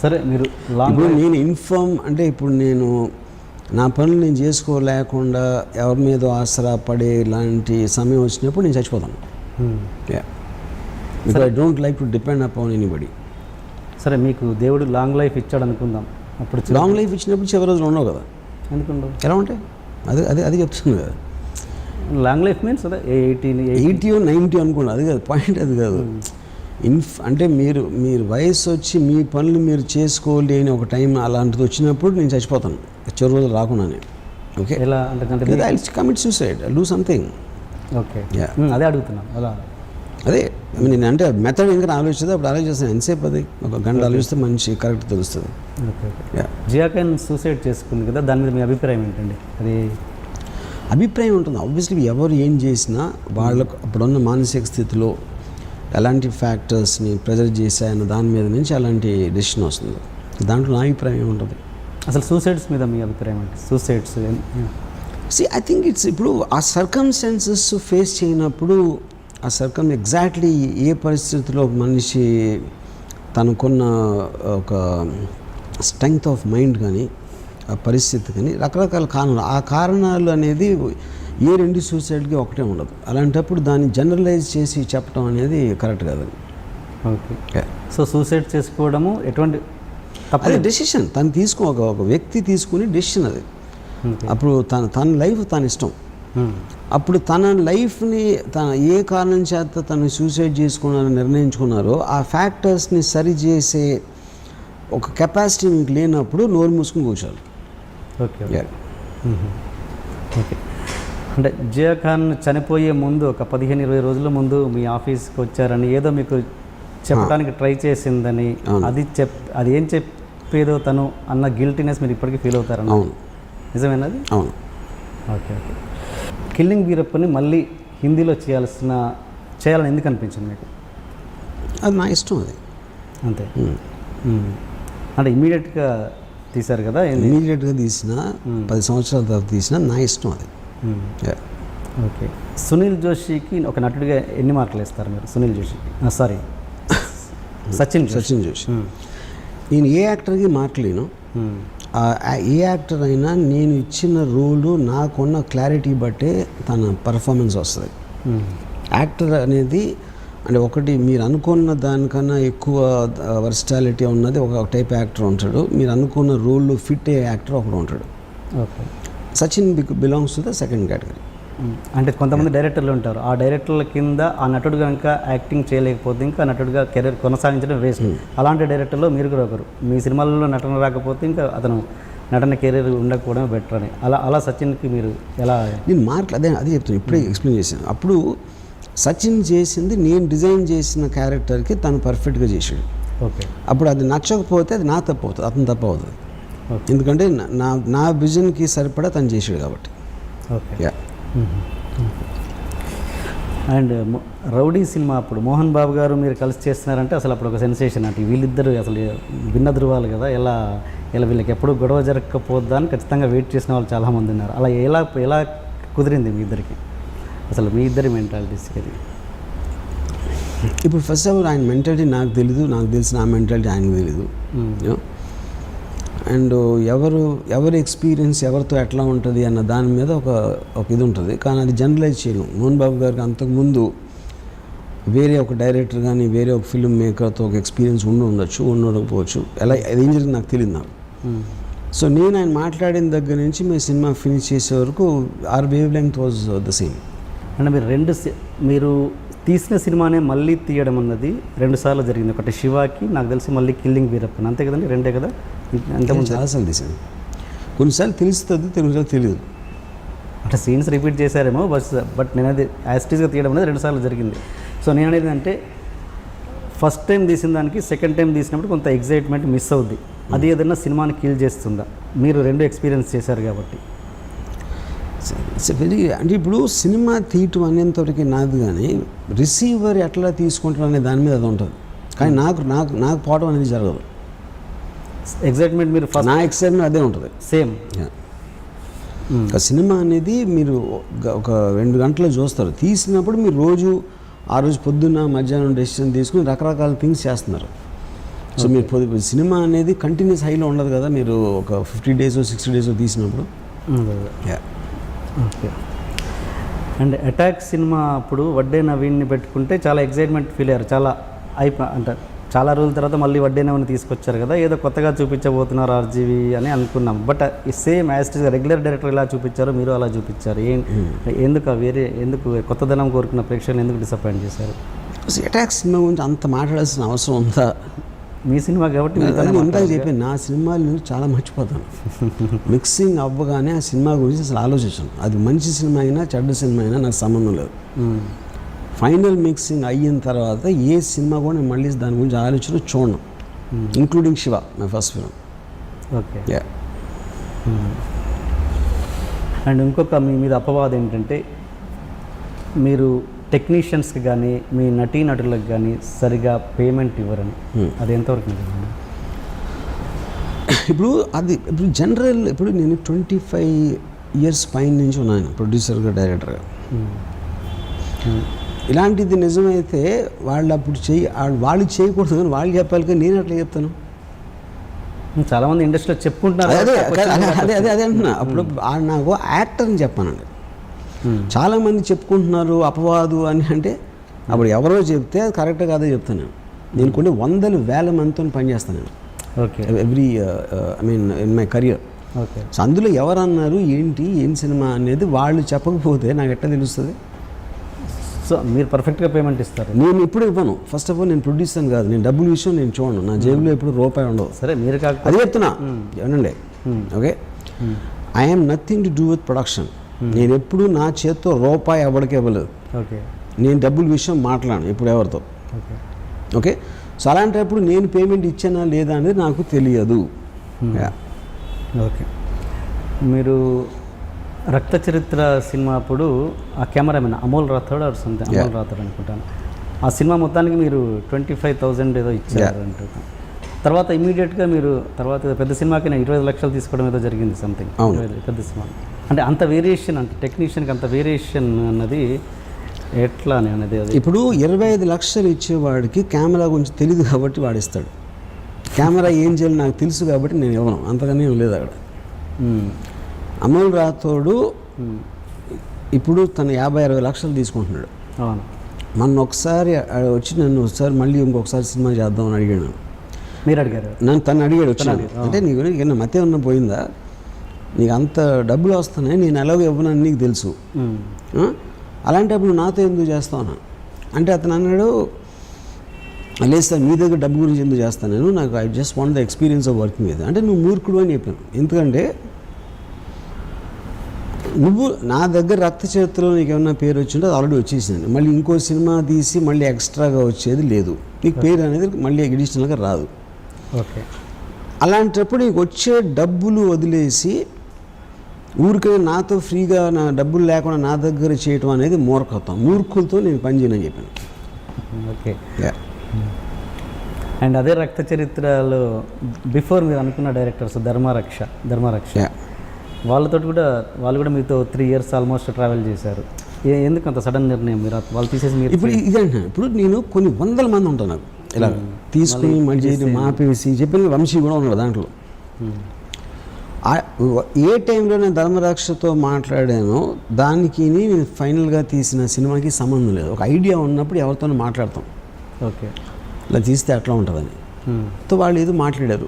సరే మీరు ఇప్పుడు నేను ఇన్ఫార్మ్ అంటే ఇప్పుడు నేను నా పనులు నేను చేసుకోలేకుండా ఎవరి మీద ఆసరా పడే లాంటి సమయం వచ్చినప్పుడు నేను చచ్చిపోతాను. Because I don't like to depend upon anybody. సరే మీకు దేవుడు లాంగ్ లైఫ్ ఇచ్చాడు అనుకుందాం, అప్పుడు లాంగ్ లైఫ్ ఇచ్చినప్పుడు చివరి రోజులు ఉండవు కదా. ఎందుకుండవు? ఎలా ఉంటాయి? అది చెప్తుంది కదా. లాంగ్ లైఫ్ మీన్స్ అదే 80 90 అనుకోండి, అది కాదు పాయింట్, అది కాదు. అంటే మీరు వయసు వచ్చి మీ పనులు మీరు చేసుకోలేని ఒక టైం అలాంటిది వచ్చినప్పుడు నేను చచ్చిపోతాను చివరి రోజులు రాకుండానే. ఓకే, ఎలా అంటే I commit suicide, I do something. Okay, అదే అడుగుతున్నాను. అలా అదే నేను అంటే మెథడ్ ఇంకా ఆలోచిస్తే అప్పుడు ఆలోచిస్తాను. ఎంతసేపు అది ఒక గంట ఆలోచిస్తే మంచి కరెక్ట్ తెలుస్తుంది. Okay okay. Jiah Khan suicide చేసుకుంది కదా, దాని మీద మీ అభిప్రాయం ఏంటండి? అది అభిప్రాయం ఉంటుంది. ఆబ్వియస్లీ ఎవరు ఏం చేసినా వాళ్ళకు అప్పుడున్న మానసిక స్థితిలో ఎలాంటి ఫ్యాక్టర్స్ని ప్రెజర్ చేశాయన్న దాని మీద నుంచి అలాంటి డెసిషన్ వస్తుంది. దాంట్లో నా అభిప్రాయం ఏముంటుంది? అసలు సూసైడ్స్ మీద మీ అభిప్రాయం ఏంటి? సూసైడ్స్ ఐ థింక్ ఇట్స్ ఇప్పుడు ఆ సర్కమ్స్టాన్సెస్ ఫేస్ చేయనప్పుడు ఆ ఎగ్జాక్ట్లీ ఏ పరిస్థితిలో మనిషి తనకున్న ఒక స్ట్రెంగ్త్ ఆఫ్ మైండ్ కానీ ఆ పరిస్థితి కానీ రకరకాల కారణాలు, ఆ కారణాలు అనేది ఏ రెండు సూసైడ్కి ఒకటే ఉండదు. అలాంటప్పుడు దాన్ని జనరలైజ్ చేసి చెప్పడం అనేది కరెక్ట్ కాదు. ఓకే, సో సూసైడ్ చేసుకోవడము ఎటువంటి అదే డెసిషన్ తను ఒక వ్యక్తి తీసుకుని డెసిషన్ అది. అప్పుడు తన లైఫ్ తన ఇష్టం. అప్పుడు తన లైఫ్ని ఏ కారణం చేత తను సూసైడ్ చేసుకున్నారని నిర్ణయించుకున్నారో ఆ ఫ్యాక్టర్స్ని సరిచేసే ఒక కెపాసిటీ మీకు లేనప్పుడు నోరు మూసుకుని కూర్చోాలి. Okay okay. అంటే జియా ఖాన్ చనిపోయే ముందు ఒక 15-20 రోజుల ముందు మీ ఆఫీస్కి వచ్చారని ఏదో మీకు చెప్పడానికి ట్రై చేసిందని, అది ఏం చెప్పేదో తను అన్న గిల్టీనెస్ మీరు ఇప్పటికీ ఫీల్ అవుతారని. అవును, నిజమేనది? అవును. Okay okay. కిల్లింగ్ వీరప్పని మళ్ళీ హిందీలో చేయాలని ఎందుకు అనిపించింది మీకు? అది నా ఇష్టం. అది అంతే. అంటే ఇమీడియట్గా తీశారు కదా? ఇమీడియట్గా తీసిన 10 సంవత్సరాల తర్వాత తీసిన నా ఇష్టం అది. ఓకే. సునీల్ జోషికి ఒక నటుడిగా ఎన్ని మార్కులు ఇస్తారు మీరు? సునీల్ జోషికి సారీ సచిన్ జోషి. నేను ఏ యాక్టర్కి మార్కులేను. ఏ యాక్టర్ అయినా నేను ఇచ్చిన రోలు నాకున్న క్లారిటీ బట్టే తన పర్ఫార్మెన్స్ వస్తుంది. యాక్టర్ అనేది అంటే ఒకటి మీరు అనుకున్న దానికన్నా ఎక్కువ వర్సిటాలిటీ ఉన్నది ఒక టైప్ యాక్టర్ ఉంటాడు. మీరు అనుకున్న రోల్లో ఫిట్ అయ్యే యాక్టర్ ఒకడు ఉంటాడు. Okay. Sachin belongs to the second category. అంటే కొంతమంది డైరెక్టర్లు ఉంటారు, ఆ డైరెక్టర్ల కింద ఆ నటుడు కనుక యాక్టింగ్ చేయలేకపోతే ఇంకా నటుడిగా కెరీర్ కొనసాగించడం వేస్ట్. అలాంటి డైరెక్టర్లో మీరు కూడా ఒకరు. మీ సినిమాలలో నటన రాకపోతే ఇంకా అతను నటన కెరీర్ ఉండకపోవడం బెటర్ అని. అలా సచిన్కి మీరు ఎలా? నేను అదే చెప్తాను, ఇప్పుడే ఎక్స్ప్లెయిన్ చేశాను. అప్పుడు సచిన్ చేసింది నేను డిజైన్ చేసిన క్యారెక్టర్కి తను పర్ఫెక్ట్గా చేసాడు. ఓకే. అప్పుడు అది నచ్చకపోతే అది నా తప్పు అవుతుంది, అతను తప్పు అవుతుంది. ఎందుకంటే నా విజన్కి సరిపడా తను చేసాడు కాబట్టి. ఓకే. అండ్ రౌడీ సినిమా అప్పుడు మోహన్ బాబు గారు మీరు కలిసి చేస్తున్నారంటే అసలు అప్పుడు ఒక సెన్సేషన్. అంటే వీళ్ళిద్దరు అసలు భిన్న ధృవాలు కదా, ఎలా వీళ్ళకి ఎప్పుడు గొడవ జరగకపోద్దా అని ఖచ్చితంగా వెయిట్ చేసిన వాళ్ళు చాలామంది ఉన్నారు. అలా ఎలా కుదిరింది మీ ఇద్దరికి? అసలు మీ ఇద్దరి మెంటాలిటీస్కి అది? ఇప్పుడు ఫస్ట్ ఆఫ్ ఆల్ ఆయన మెంటాలిటీ నాకు తెలీదు, నాకు తెలిసిన ఆ మెంటాలిటీ ఆయనకు తెలీదు. అండ్ ఎవరి ఎక్స్పీరియన్స్ ఎవరితో ఎట్లా ఉంటుంది అన్న దాని మీద ఒక ఇది ఉంటుంది. కానీ అది జనరలైజ్ చేయలేం. మోహన్ బాబు గారికి అంతకుముందు వేరే ఒక డైరెక్టర్ కానీ వేరే ఒక ఫిల్మ్ మేకర్తో ఒక ఎక్స్పీరియన్స్ ఉండకపోవచ్చు. ఎలా ఏం జరిగింది నాకు తెలియదు నాకు. సో నేను ఆయన మాట్లాడిన దగ్గర నుంచి మేము సినిమా ఫినిష్ చేసే వరకు our wavelength was the same. అంటే మీరు తీసిన సినిమానే మళ్ళీ తీయడం అన్నది 2 సార్లు జరిగింది. ఒకటి శివాకి, నాకు తెలిసి మళ్ళీ కిల్లింగ్ వీరప్పన్, అంతే కదండి, 2 కదా? అంతకుముందు చాలాసార్లు తీసాను. కొన్నిసార్లు తెలుస్తుంది, కొన్నిసార్లు తెలియదు. అంటే సీన్స్ రిపీట్ చేశారేమో, బట్ నేను అది యాస్టీస్గా తీయడం అనేది 2 సార్లు జరిగింది. సో నేను అనేది అంటే ఫస్ట్ టైం తీసిన దానికి సెకండ్ టైం తీసినప్పుడు కొంత ఎగ్జైట్మెంట్ మిస్ అవుద్ది. అది ఏదైనా సినిమాని కిల్ చేస్తుందా? మీరు 2 ఎక్స్పీరియన్స్ చేశారు కాబట్టి. వెరీ అంటే ఇప్పుడు సినిమా తీయటం అనేంతవరకు నాది, కానీ రిసీవర్ ఎట్లా తీసుకుంటారు అనే దాని మీద అది ఉంటుంది. కానీ నాకు పోవడం అనేది జరగదు. ఎగ్జైట్మెంట్ మీరు ఫస్ట్, నా ఎక్సైట్మెంట్ అదే ఉంటుంది సేమ్. ఒక సినిమా అనేది మీరు ఒక 2 గంటలు చూస్తారు. తీసినప్పుడు మీరు ఆ రోజు పొద్దున్న మధ్యాహ్నం డెసిషన్ తీసుకుని రకరకాల థింగ్స్ చేస్తున్నారు. సో మీరు సినిమా అనేది కంటిన్యూస్ హైలో ఉండదు కదా, మీరు ఒక 50 డేస్ 60 డేస్ తీసినప్పుడు. ఓకే. అండ్ అటాక్ సినిమా అప్పుడు వడ్డే నవీన్ని పెట్టుకుంటే చాలా ఎగ్జైట్మెంట్ ఫీల్ అయ్యారు. అంటే చాలా రోజుల తర్వాత మళ్ళీ వడ్డే నవీన్ని తీసుకొచ్చారు కదా, ఏదో కొత్తగా చూపించబోతున్నారు ఆర్జీవి అని అనుకున్నాం. బట్ ఈ సేమ్ యాస్టీస్గా రెగ్యులర్ డైరెక్టర్ ఎలా చూపించారో మీరు అలా చూపించారు. ఎందుకు కొత్తదనం కోరుకున్న ప్రేక్షకులు ఎందుకు డిసప్పాయింట్ చేశారు? అటాక్ సినిమా గురించి అంత మాట్లాడాల్సిన అవసరం ఉందా? మీ సినిమా కాబట్టి ఇందాక చెప్పాను, నా సినిమాలు చాలా మర్చిపోతాను. మిక్సింగ్ అవ్వగానే ఆ సినిమా గురించి అసలు ఆలోచించాను. అది మంచి సినిమా అయినా చెడ్డ సినిమా అయినా నాకు సంబంధం లేదు. ఫైనల్ మిక్సింగ్ అయిన తర్వాత ఏ సినిమా కూడా నేను మళ్ళీ దాని గురించి చూడను, including Shiva, my first film. Okay. And ఇంకొక మీ మీద అపవాదం ఏంటంటే మీరు టెక్నీషియన్స్కి కానీ మీ నటీనటులకు కానీ సరిగా పేమెంట్ ఇవ్వరని. అది ఎంతవరకు నిజమండి? ఇప్పుడు జనరల్ నేను 25 years పైన నుంచి ఉన్నాను ప్రొడ్యూసర్గా, డైరెక్టర్గా. ఇలాంటిది నిజమైతే వాళ్ళు అప్పుడు వాళ్ళు చేయకూడదు, కానీ వాళ్ళు చెప్పాలి, కానీ నేను అట్లా చెప్తాను. చాలామంది ఇండస్ట్రీలో చెప్పుకుంటున్నారు. అదే అంటున్నా. అప్పుడు నాకు యాక్టర్ని చెప్పానండి. చాలామంది చెప్పుకుంటున్నారు అపవాదు అని. అంటే అప్పుడు ఎవరో చెప్తే అది కరెక్ట్ కాదో చెప్తాను. నేను కొన్ని 100,000 మందితో పనిచేస్తాను నేను. Okay. Every in my career. Okay. So అందులో ఎవరన్నారు ఏం సినిమా అనేది వాళ్ళు చెప్పకపోతే నాకు ఎట్లా తెలుస్తుంది? సో మీరు పర్ఫెక్ట్గా పేమెంట్ ఇస్తారు? నేను ఎప్పుడు ఇవ్వను. ఫస్ట్ ఆఫ్ ఆల్ నేను ప్రొడ్యూసర్ కాదు, నేను డబ్బుల విషయం నేను చూడను. నా జేబులో ఎప్పుడు రూపాయి ఉండదు. సరే, మీరు కాకపోతే అది చెప్తున్నా ఏమనండి. Okay, I'm nothing to do with production. నేను ఎప్పుడు నా చేత్తో రూపాయి ఎవరికి ఇవ్వలేదు. ఓకే. నేను డబ్బుల విషయం మాట్లాడను ఎప్పుడు ఎవరితో. ఓకే. ఓకే. సో అలాంటప్పుడు నేను పేమెంట్ ఇచ్చానా లేదా అనేది నాకు తెలియదు. ఓకే. మీరు రక్త చరిత్ర సినిమా అప్పుడు ఆ కెమెరామెన్ అమోల్ రాథోడ్ అనుకుంటాను, ఆ సినిమా మొత్తానికి మీరు 25,000 ఏదో ఇచ్చారు అంటున్నాను. తర్వాత ఇమీడియట్గా మీరు పెద్ద సినిమాకి 20 లక్షలు తీసుకోవడం ఏదో జరిగింది, సంథింగ్. పెద్ద సినిమా అంటే అంత వేరియేషన్, అంటే టెక్నీషియన్కి అంత వేరియేషన్ అన్నది ఎట్లా అనేది? అది ఇప్పుడు 25 లక్షలు ఇచ్చేవాడికి కెమెరా గురించి తెలియదు కాబట్టి వాడిస్తాడు. కెమెరా ఏం చేయాలి నాకు తెలుసు కాబట్టి నేను ఇవ్వను, అంతగానే లేదు అక్కడ. అమోల్ రాథోడు ఇప్పుడు తను 50-60 లక్షలు తీసుకుంటున్నాడు. అవును. మొన్న ఒకసారి వచ్చి నన్ను మళ్ళీ ఇంకొకసారి సినిమా చేద్దామని అడిగాను. మీరు అడిగారు? తను అడిగాడు వచ్చాను. అంటే నీకు ఏమన్నా మతే ఉన్న పోయిందా, నీకు అంత డబ్బులు వస్తున్నాయి, నేను ఎలాగో ఇవ్వనని నీకు తెలుసు, అలాంటప్పుడు నాతో ఎందుకు చేస్తావు అంటే అతను అన్నాడు, లేదు సార్ మీ దగ్గర డబ్బు గురించి ఎందుకు చేస్తాను నేను, నాకు I just want the experience of working with. అంటే నువ్వు మూర్ఖుడు అని చెప్పాను. ఎందుకంటే నువ్వు నా దగ్గర రక్త చరిత్రలో నీకు ఏమన్నా పేరు వచ్చింటే అది ఆల్రెడీ వచ్చేసింది. మళ్ళీ ఇంకో సినిమా తీసి మళ్ళీ ఎక్స్ట్రాగా వచ్చేది లేదు, నీకు పేరు అనేది మళ్ళీ అడిషనల్గా రాదు. ఓకే. అలాంటప్పుడు నీకు వచ్చే డబ్బులు వదిలేసి ఊరికే నాతో ఫ్రీగా నా డబ్బులు లేకుండా నా దగ్గర చేయటం అనేది మూర్ఖత్వం. మూర్ఖులతో నేను పని చేయనని చెప్పాను. ఓకే. అండ్ అదే రక్త చరిత్రలో బిఫోర్ మీరు అనుకున్న డైరెక్టర్స్ ధర్మరక్ష వాళ్ళు కూడా మీతో 3 years ఆల్మోస్ట్ ట్రావెల్ చేశారు. ఎందుకు అంత సడన్ నిర్ణయం మీరు వాళ్ళు తీసేసి? మీరు ఇప్పుడు ఇదంటే ఇప్పుడు నేను కొన్ని 100 మంది ఉంటాను నాకు ఇలా తీసుకుని మళ్ళీ మాపేసి చెప్పిన వంశీ కూడా ఉన్నాడు దాంట్లో. ఏ టైంలో నేను ధర్మరక్షతో మాట్లాడానో దానికి నేను ఫైనల్గా తీసిన సినిమాకి సంబంధం లేదు. ఒక ఐడియా ఉన్నప్పుడు ఎవరితోనో మాట్లాడతాం, ఓకే ఇలా తీస్తే అట్లా ఉంటుందని. సో వాళ్ళు ఏదో మాట్లాడారు,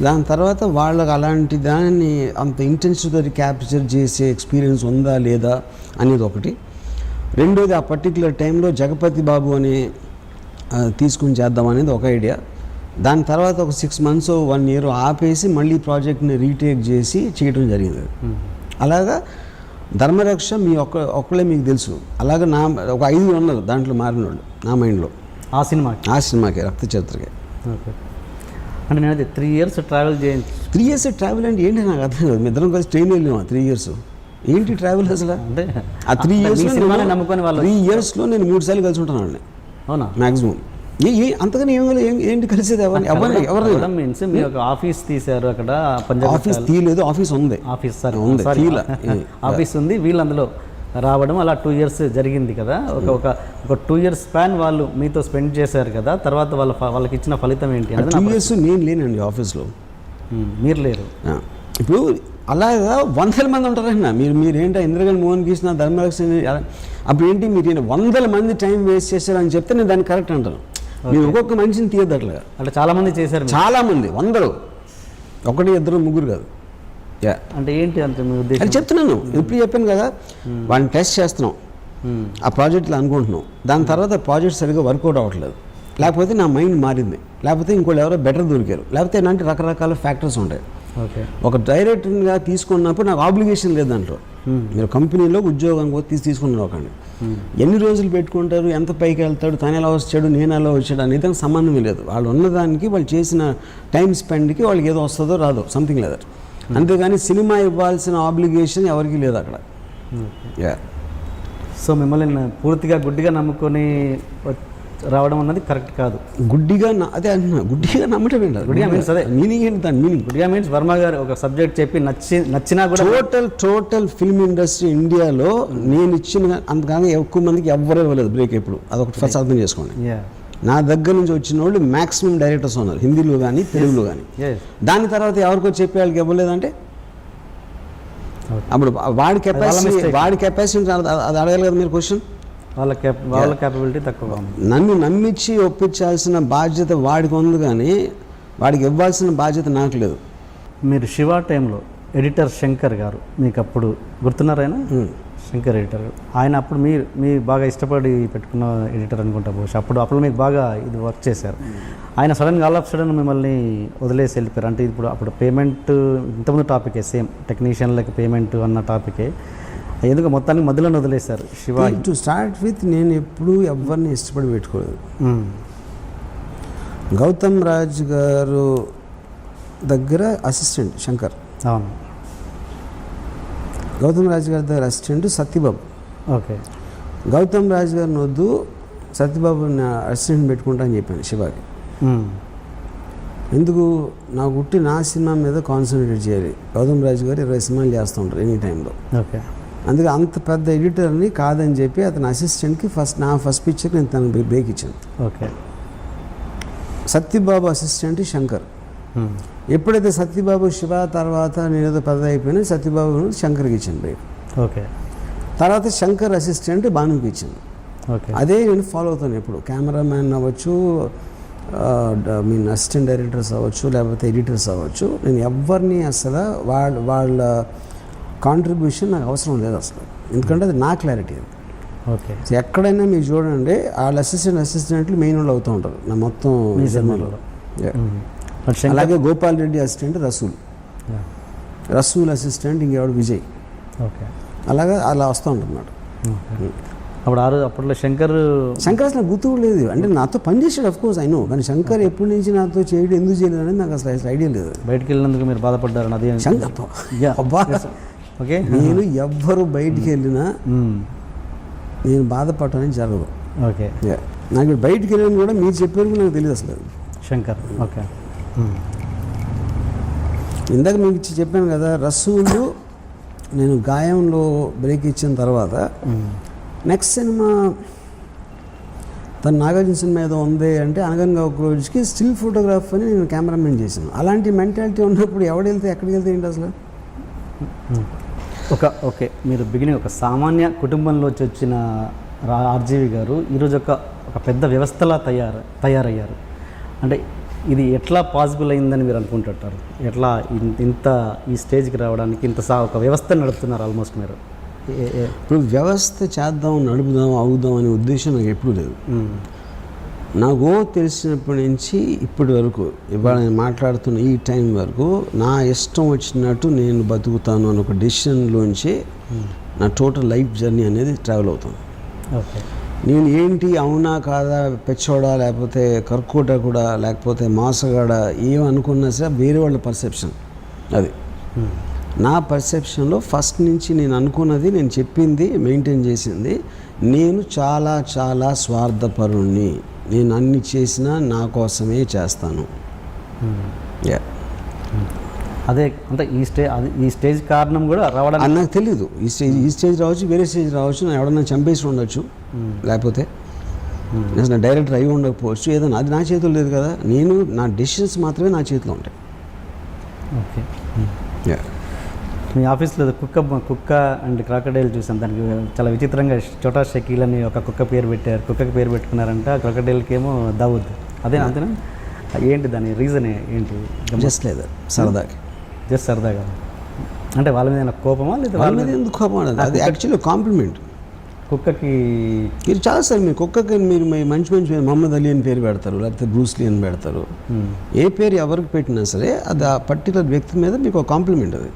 దాని తర్వాత వాళ్ళకి అలాంటి దాన్ని అంత ఇంటెన్సివ్గా క్యాప్చర్ చేసే ఎక్స్పీరియన్స్ ఉందా లేదా అనేది ఒకటి. రెండోది ఆ పర్టికులర్ టైంలో జగపతి బాబు అని తీసుకుని చేద్దాం అనేది ఒక ఐడియా. దాని తర్వాత ఒక 6 months 1 year ఆపేసి మళ్ళీ ప్రాజెక్ట్ని రీటేక్ చేసి చేయడం జరిగింది. అలాగా ధర్మరక్ష మీ ఒక్కళ్ళే మీకు తెలుసు. అలాగే నా ఒక 5 ఉన్నారు దాంట్లో మారిన వాళ్ళు నా మైండ్లో ఆ సినిమాకి రక్త చరిత్రకి. ఓకే, అంటే నేను అది 3 years ట్రావెల్ చేయండి. 3 years ట్రావెల్ అంటే ఏంటి నాకు అర్థం కాదు. మీ ఇద్దరం కలిసి ట్రైన్ వెళ్ళాము 3 years. ఏంటి ట్రావెల్ అసలు? అంటే ఆ 3 yearsలో నమ్ముకొని వాళ్ళు 3 yearsలో నేను 3 సార్లు కలిసి ఉంటాను వాళ్ళని. అవునా? మ్యాక్సిమం. అంతకని ఏంటి కలిసేది ఎవరు మీన్స్ మీరు ఒక ఆఫీస్ తీశారు అక్కడ పంజాబ్. ఆఫీస్ తీయలేదు, ఆఫీస్ ఉంది. ఆఫీస్ ఉంది, వీళ్ళు అందులో రావడం అలా 2 years జరిగింది కదా. ఒక 2 years స్పాన్ వాళ్ళు మీతో స్పెండ్ చేశారు కదా. తర్వాత వాళ్ళకి ఇచ్చిన ఫలితం ఏంటి? 2 years నేను లేనండి ఆఫీస్లో. మీరు లేరు. ఇప్పుడు అలాగా 100 మంది ఉంటారన్నా. మీరేంటో ఇంద్రగన్ మోహన్ కృష్ణ ధర్మరక్ష అప్పుడు ఏంటి మీరు 100 మంది టైం వేస్ట్ చేశారని చెప్తే నేను దాన్ని కరెక్ట్ అంటాను. మీరు ఒక్కొక్క మనిషిని తీయద్దు అట్లా. అంటే చాలామంది చేశారు, చాలామంది 100, 1 2 3 కాదు. అంటే ఏంటి అంత మీ ఉద్దేశం? అది చెప్తున్నాను, ఇప్పుడు చెప్పాను కదా. వాడిని టెస్ట్ చేస్తున్నాం, ఆ ప్రాజెక్ట్లో అనుకుంటున్నాం. దాని తర్వాత ప్రాజెక్ట్ సరిగ్గా వర్కౌట్ అవ్వట్లేదు, లేకపోతే నా మైండ్ మారింది, లేకపోతే ఇంకోళ్ళు ఎవరో బెటర్ దొరికారు, లేకపోతే ఇలాంటి రకరకాల ఫ్యాక్టర్స్ ఉంటాయి. ఒక డైరెక్టర్గా తీసుకున్నప్పుడు నాకు ఆబ్లిగేషన్ లేదు దాంట్లో. మీరు కంపెనీలో ఉద్యోగం తీసుకున్నారు ఒకటి, ఎన్ని రోజులు పెట్టుకుంటారు, ఎంత పైకి వెళ్తాడు, తను ఎలా వచ్చాడు, నేను ఎలా వచ్చాడు అనేది సంబంధం లేదు. వాళ్ళు ఉన్నదానికి వాళ్ళు చేసిన టైం స్పెండ్కి వాళ్ళకి ఏదో వస్తుందో రాదో సంథింగ్ లేదు. అంతేగాని సినిమా ఇవ్వాల్సిన ఆబ్లిగేషన్ ఎవరికి లేదు అక్కడ. సో మిమ్మల్ని పూర్తిగా గుడ్డిగా నమ్ముకొని రావడం అన్నది కరెక్ట్ కాదు. గుడ్డిగా అదే అంటున్నా, గుడ్డిగా నమ్మటం ఏంటి? గుడ్డిగా మీన్స్ అదే మీనింగ్ ఏంటి దాని మీనింగ్? గుడ్డిగా మీన్స్ వర్మ గారు ఒక సబ్జెక్ట్ చెప్పి నచ్చినా కూడా టోటల్ ఫిల్మ్ ఇండస్ట్రీ ఇండియాలో నేను ఇచ్చిన అంతకాగా ఎక్కువ మందికి ఎవ్వరూ ఇవ్వలేదు బ్రేక్. ఇప్పుడు అదొకటి ఫస్ట్ అర్థం చేసుకోండి. నా దగ్గర నుంచి వచ్చిన వాళ్ళు మ్యాక్సిమం డైరెక్టర్స్ ఉన్నారు, హిందీలో కానీ తెలుగులో కానీ. దాని తర్వాత ఎవరికో చెప్పే వాళ్ళకి ఇవ్వలేదంటే అప్పుడు వాడి కెపాసిటీ అది అడగాలి కదా మీరు క్వశ్చన్. వాళ్ళ క్యాపబిలిటీ తక్కువ. నన్ను నమ్మించి ఒప్పించాల్సిన బాధ్యత వాడికి ఉంది, కానీ వాడికి ఇవ్వాల్సిన బాధ్యత నాకు లేదు. మీరు శివ టైంలో ఎడిటర్ శంకర్ గారు మీకు అప్పుడు గుర్తున్నారైనా? శంకర్ ఎడిటర్ ఆయన అప్పుడు మీరు బాగా ఇష్టపడి పెట్టుకున్న ఎడిటర్ అనుకుంటా బహుశా. అప్పుడు మీకు బాగా ఇది వర్క్ చేశారు. ఆయన సడన్గా ఆల్ ఆఫ్ సడన్ మిమ్మల్ని వదిలేసి వెళ్ళిపోయారు. అంటే ఇప్పుడు అప్పుడు పేమెంట్ ఇంతకుముందు టాపికే, సేమ్ టెక్నీషియన్లకి పేమెంట్ అన్న టాపికే, ఎందుకు మొత్తానికి మధ్యలో వదిలేశారు శివ? టు స్టార్ట్ విత్ నేను ఎప్పుడూ ఎవరిని ఇష్టపడి పెట్టుకోలేదు. గౌతమ్ రాజ్ గారు దగ్గర అసిస్టెంట్ శంకర్. అవును. గౌతమ్ రాజ్ గారి దగ్గర అసిస్టెంట్ సత్యబాబు. ఓకే. గౌతమ్ రాజ్ గారిని వద్దు, సత్యబాబు అసిస్టెంట్ పెట్టుకుంటా అని చెప్పాను శివాకి. ఎందుకు? నా గుట్టి నా సినిమా మీద కాన్సన్ట్రేట్ చేయాలి. గౌతమ్ రాజ్ గారు 20 సినిమాలు చేస్తూ ఉంటారు ఎనీ టైంలో. ఓకే. అందుకే అంత పెద్ద ఎడిటర్ని కాదని చెప్పి అతని అసిస్టెంట్కి నా ఫస్ట్ పిక్చర్కి నేను తనకు బ్రేక్ ఇచ్చాను. ఓకే. సత్యబాబు అసిస్టెంట్ శంకర్. ఎప్పుడైతే సత్యబాబు శివ తర్వాత నేను ఏదో పెద్ద అయిపోయినా సత్యబాబు శంకర్కి ఇచ్చాను బ్రేక్. ఓకే. తర్వాత శంకర్ అసిస్టెంట్ భానుకి ఇచ్చాను. ఓకే. అదే నేను ఫాలో అవుతాను ఎప్పుడు. కెమెరామ్యాన్ అవ్వచ్చు, మీన్ అసిస్టెంట్ డైరెక్టర్స్ అవ్వచ్చు, లేకపోతే ఎడిటర్స్ అవ్వచ్చు, నేను ఎవరిని అసలు వాళ్ళ కాంట్రిబ్యూషన్ నాకు అవసరం లేదు అసలు. ఎందుకంటే అది నా క్లారిటీ అది. ఓకే. ఎక్కడైనా మీరు చూడండి వాళ్ళ అసిస్టెంట్లు మెయిన్ వాళ్ళు అవుతూ ఉంటారు నా మొత్తం సినిమాలో. అలాగే గోపాల్ రెడ్డి అసిస్టెంట్ రసూల్ అసిస్టెంట్ ఇంకెవడు విజయ్. ఓకే. అలా వస్తూ ఉంటున్నాడు. అప్పట్లో శంకర్ అసలు గుర్తు లేదు. అంటే నాతో పనిచేసాడు అఫ్ కోర్స్ అయినో, కానీ శంకర్ ఎప్పటి నుంచి నాతో చేయడం ఎందుకు చేయలేదు అనేది నాకు అసలు ఐడియా లేదు. బయటకు వెళ్ళినందుకు మీరు బాధపడ్డారు అది? ఓకే. నేను ఎవ్వరు బయటికి వెళ్ళినా నేను బాధపడటం జరగదు. ఓకే. నాకు బయటికి వెళ్ళిన కూడా మీరు చెప్పారు నాకు తెలియదు అసలు శంకర్. ఓకే. ఇందాక మీకు చెప్పాను కదా, రసూలు నేను గాయంలో బ్రేక్ ఇచ్చిన తర్వాత నెక్స్ట్ సినిమా తను నాగార్జున సినిమా ఏదో ఉంది అంటే అనగనగా ఒక రోజుకి స్టిల్ ఫోటోగ్రాఫ్ అని నేను కెమెరామెన్ చేశాను. అలాంటి మెంటాలిటీ ఉన్నప్పుడు ఎవడెళ్తే ఎక్కడికి వెళ్తే ఏంటి అసలు? ఓకే. మీరు బిగినింగ్ ఒక సామాన్య కుటుంబంలో వచ్చిన ఆర్జీవి గారు ఈరోజు ఒక పెద్ద వ్యవస్థలా తయారయ్యారు. అంటే ఇది ఎట్లా పాసిబుల్ అయిందని మీరు అనుకుంటుంటారు? ఎట్లా ఇంత ఈ స్టేజ్కి రావడానికి ఒక వ్యవస్థ నడుపుతున్నారు ఆల్మోస్ట్ మీరు? ఇప్పుడు వ్యవస్థ చేద్దాం, నడుపుదాం, అవుదాం అనే ఉద్దేశం నాకు ఎప్పుడూ లేదు. నాకు తెలిసినప్పటి నుంచి ఇప్పటి వరకు, ఇవాళ నేను మాట్లాడుతున్న ఈ టైం వరకు నా ఇష్టం వచ్చినట్టు నేను బతుకుతాను అన్న ఒక డెసిషన్లోంచి నా టోటల్ లైఫ్ జర్నీ అనేది ట్రావెల్ అవుతాను. ఓకే. నేను ఏంటి, అవునా కాదా, పెచ్చోడా, లేకపోతే కర్కోట కూడా, లేకపోతే మాసగాడ, ఏమనుకున్నా సరే వేరే వాళ్ళ పర్సెప్షన్ అది. నా పర్సెప్షన్లో ఫస్ట్ నుంచి నేను అనుకున్నది, నేను చెప్పింది, మెయింటైన్ చేసింది, నేను చాలా చాలా స్వార్థపరుణ్ణి, నేను అన్ని చేసినా నా కోసమే చేస్తాను. అదే అంటే ఈ స్టేజ్ కారణం కూడా రావడానికి నాకు తెలీదు. ఈ స్టేజ్ రావచ్చు, వేరే స్టేజ్ రావచ్చు, నా ఎవడన్నా చంపేసి ఉండొచ్చు, లేకపోతే నా డైరెక్టర్ అయి ఉండకపోవచ్చు, ఏదైనా, అది నా చేతిలో లేదు కదా. నేను నా డెసిషన్స్ మాత్రమే నా చేతిలో ఉంటాయి. ఓకే. మీ ఆఫీస్లో కుక్క అండ్ క్రాకడైల్ చూసాం. దానికి చాలా విచిత్రంగా చోటా షకీల్ అని ఒక కుక్క పేరు పెట్టారు. కుక్కకి పేరు పెట్టుకున్నారంట, క్రాకడైల్కి ఏమో దావుద్. అదే అంతేనా? ఏంటి దాని రీజన్ ఏంటి? జస్ట్ లేదా సరదాకి, జస్ట్ సరదాగా. అంటే వాళ్ళ మీద కోపమా లేదా? వాళ్ళ మీద ఎందుకు కోపం అనేది, అది యాక్చువల్లీ కాంప్లిమెంట్. కుక్కకి మీరు చాలాసారి మీ కుక్కకి మీరు మంచి మంచి మహమ్మద్ అలీ అని పేరు పెడతారు, లేకపోతే బ్రూస్లీ అని పెడతారు. ఏ పేరు ఎవరికి పెట్టినా సరే అది ఆ పర్టికులర్ వ్యక్తి మీద మీకు ఒక కాంప్లిమెంట్ అది.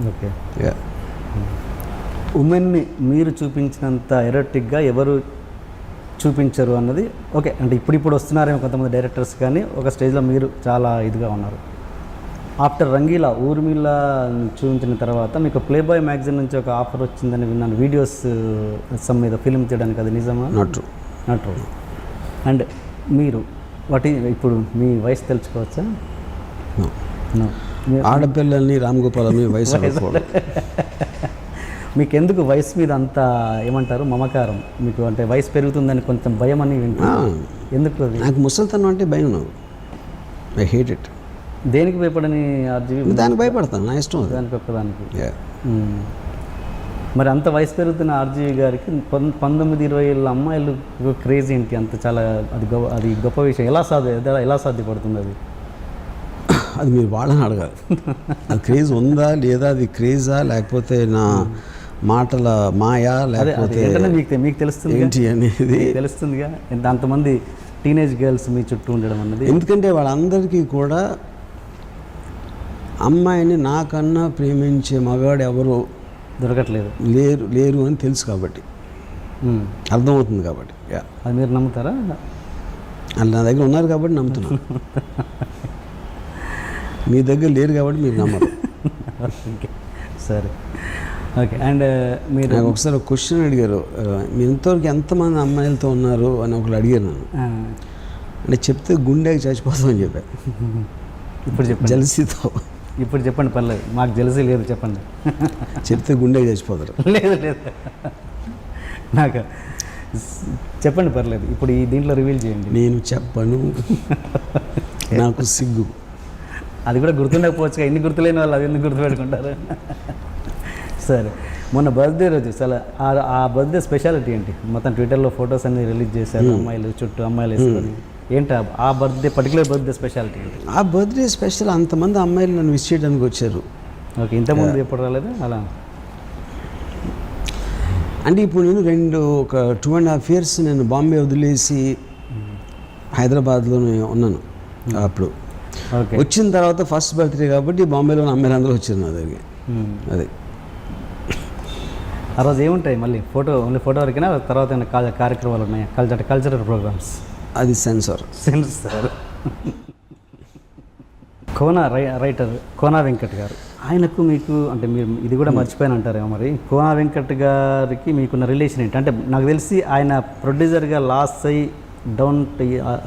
ఓకే. ఉమెన్ని మీరు చూపించినంత ఎరోటిక్గా ఎవరు చూపించరు అన్నది ఓకే. అంటే ఇప్పుడు వస్తున్నారేమో కొంతమంది డైరెక్టర్స్, కానీ ఒక స్టేజ్లో మీరు చాలా ఇదిగా ఉన్నారు. ఆఫ్టర్ రంగీలా, ఊర్మిళ చూపించిన తర్వాత మీకు ప్లేబాయ్ మ్యాగజైన్ నుంచి ఒక ఆఫర్ వచ్చిందని విన్నాను, వీడియోస్ సమ్ మీద ఫిల్మ్ తీయడానికి. అది నిజమా? Not true. Not true. And మీరు ఇప్పుడు మీ వయసు తెలుసుకోవచ్చా? ఆడపిల్లల్ని రామగోపాలని వయసు మీకు ఎందుకు వయసు మీద అంత ఏమంటారు మమకారం మీకు? అంటే వయసు పెరుగుతుందని కొంచెం భయం అని వింటున్నాను. ఎందుకు? నాకు ముసలితనం అంటే భయం. నాకు ఐ హేట్ ఇట్. దేనికి భయపడని ఆర్జీవి? దానికి భయపడతాను, నా ఇష్టం దానికి ఒక్కదానికి. మరి అంత వయసు పెరుగుతున్న ఆర్జీవి గారికి 19-20 ఏళ్ళ అమ్మాయిలు క్రేజ్ ఏంటి? అంత చాలా అది గొప్ప విషయం. ఎలా సాధ్యపడుతుంది అది? అది మీరు వాళ్ళని అడగాలి. అది క్రేజ్ ఉందా లేదా, అది క్రేజా లేకపోతే నా మాటల మాయా, లేకపోతే మీకు తెలుస్తుంది ఏంటి అనేది తెలుస్తుందిగా. అంతమంది టీనేజ్ గర్ల్స్ మీ చుట్టూ ఉండడం అన్నది. ఎందుకంటే వాళ్ళందరికీ కూడా అమ్మాయిని నాకన్నా ప్రేమించే మగాడు ఎవరు దొరకట్లేదు, లేరు అని తెలుసు కాబట్టి, అర్థమవుతుంది కాబట్టి. అది మీరు నమ్ముతారా? వాళ్ళు నా దగ్గర ఉన్నారు కాబట్టి నమ్ముతున్నాను. మీ దగ్గర లేరు కాబట్టి మీరు నమ్మరు. సరే, ఓకే. అండ్ మీరు నాకు ఒకసారి ఒక క్వశ్చన్ అడిగారు, మీ ఇంతవరకు ఎంతమంది అమ్మాయిలతో ఉన్నారు అని ఒకళ్ళు అడిగారు నన్ను. అంటే చెప్తే గుండెకి చచ్చిపోతామని చెప్పారు. ఇప్పుడు చెప్పండి. జలసీతో ఇప్పుడు చెప్పండి, పర్లేదు, మాకు జలసీ లేదు, చెప్పండి. చెప్తే గుండెకి చచ్చిపోతారు. లేదు నాకు చెప్పండి, పర్లేదు. ఇప్పుడు ఈ దీంట్లో రివీల్ చేయండి. నేను చెప్పను, నాకు సిగ్గు. అది కూడా గుర్తుండకపోవచ్చు. ఎన్ని గుర్తులేని వాళ్ళు అది ఎందుకు గుర్తుపెట్టుకుంటారు? సరే, మొన్న బర్త్డే రోజు అసలు ఆ బర్త్డే స్పెషాలిటీ ఏంటి? మొత్తం ట్విట్టర్లో ఫొటోస్ అన్ని రిలీజ్ చేశారు, అమ్మాయిలు చుట్టూ అమ్మాయిలు వేసుకొని. ఏంటి ఆ బర్త్డే, పర్టికులర్ బర్త్డే స్పెషాలిటీ ఏంటి? ఆ బర్త్డే స్పెషల్, అంతమంది అమ్మాయిలు నన్ను విష్ చేయడానికి వచ్చారు. ఓకే, ఇంతకుముందు ఎప్పుడు రాలేదు అలా? అంటే ఇప్పుడు నేను ఒక 2.5 years నేను బాంబే వదిలేసి హైదరాబాద్లోనే ఉన్నాను. అప్పుడు వచ్చిన తర్వాత ఫస్ట్ బర్త్డే కాబట్టి బాంబేలో అమ్మాయిలు అందరూ వచ్చారు నా దగ్గరికి. అదే ఆ రోజు ఏముంటాయి మళ్ళీ? ఓన్లీ ఫోటో వరకేనా? తర్వాత ఏమైనా కార్యక్రమాలు ఉన్నాయా? Cultural programs? అది సెన్సార్. రైటర్ కోనా వెంకట్ గారు, ఆయనకు మీకు అంటే మీరు ఇది కూడా మర్చిపోయిన అంటారేమో మరి, కోనా వెంకట్ గారికి మీకున్న రిలేషన్ ఏంటి? అంటే నాకు తెలిసి ఆయన ప్రొడ్యూసర్గా లాస్ అయ్యి డౌన్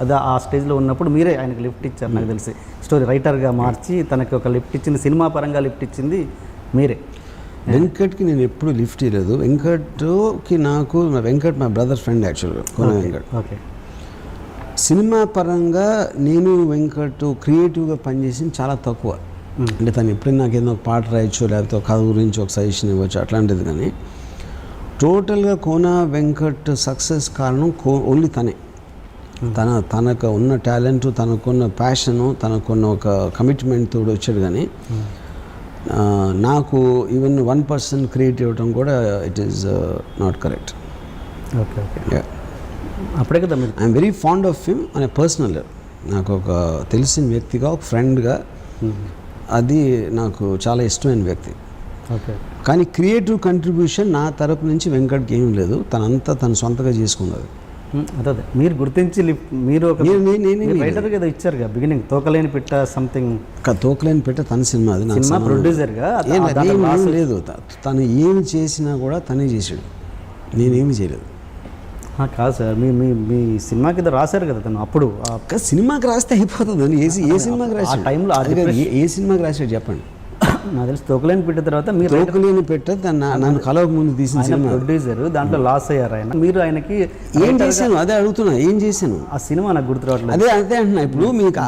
అదే ఆ స్టేజ్లో ఉన్నప్పుడు మీరే ఆయనకు లిఫ్ట్ ఇచ్చారు నాకు తెలిసి. స్టోరీ రైటర్గా మార్చి తనకి ఒక లిఫ్ట్ ఇచ్చింది, సినిమా పరంగా లిఫ్ట్ ఇచ్చింది మీరే. వెంకట్కి నేను ఎప్పుడు లిఫ్ట్ ఇవ్వలేదు. వెంకట్కి నాకు వెంకట్ మా బ్రదర్ ఫ్రెండ్ యాక్చువల్గా, కోన వెంకట్. ఓకే. సినిమా పరంగా నేను వెంకట్ క్రియేటివ్గా పనిచేసింది చాలా తక్కువ. అంటే తను ఎప్పుడైనా నాకు ఏదో ఒక పాట రాయొచ్చు, లేకపోతే ఒక కథ గురించి ఒక సజెషన్ ఇవ్వచ్చు, అట్లాంటిది. కానీ టోటల్గా కోన వెంకట్ సక్సెస్ కారణం ఓన్లీ తనే. తనకు ఉన్న టాలెంట్, తనకున్న ప్యాషను, తనకున్న ఒక కమిట్మెంట్ తోడు వచ్చాడు. కానీ నాకు ఈవెన్ 1% క్రియేట్ ఇవ్వడం కూడా it is not correct. Okay okay, అప్పుడే కదా మీరు I'm very fond of him అనే పర్సనల్, నాకు ఒక తెలిసిన వ్యక్తిగా, ఒక ఫ్రెండ్గా అది నాకు చాలా ఇష్టమైన వ్యక్తి. ఓకే, కానీ క్రియేటివ్ కంట్రిబ్యూషన్ నా తరపు నుంచి వెంకట్కి ఏం లేదు, తనంతా తను సొంతగా చేసుకున్నది. అదే మీరు గుర్తించి మీరు ఒక రైటర్ కదా ఇచ్చారు కదా బిగినింగ్, తోకలేని పెట్ట సంథింగ్, తోకలేని పెట్ట తన సినిమా, అది నా సినిమా ప్రొడ్యూసర్గా ఏం లేదు, తను ఏమి చేసినా కూడా తనే చేసాడు, నేనేమి చేయలేదు. కాదు సార్, మీ సినిమాకి ఏదో రాశారు కదా తను అప్పుడు. సినిమాకి రాస్తే అయిపోతుంది, ఏ సినిమాకి రాశాడు ఆ టైంలో, ఏ సినిమాకి రాశాడు చెప్పండి. నాకు తెలిసి తోకలేని పెట్టిన తర్వాత మీరు తోకలేని పెట్ట నన్ను కలవక ముందు తీసిన సినిమా, ప్రొడ్యూసర్, దాంట్లో లాస్ అయ్యారు ఆయన. మీరు ఆయనకి ఏం చేశాను అదే అడుగుతున్నా, ఏం చేశాను ఆ సినిమా నాకు గుర్తు రావట్లేదు. అదే అంటున్నా. ఇప్పుడు మీకు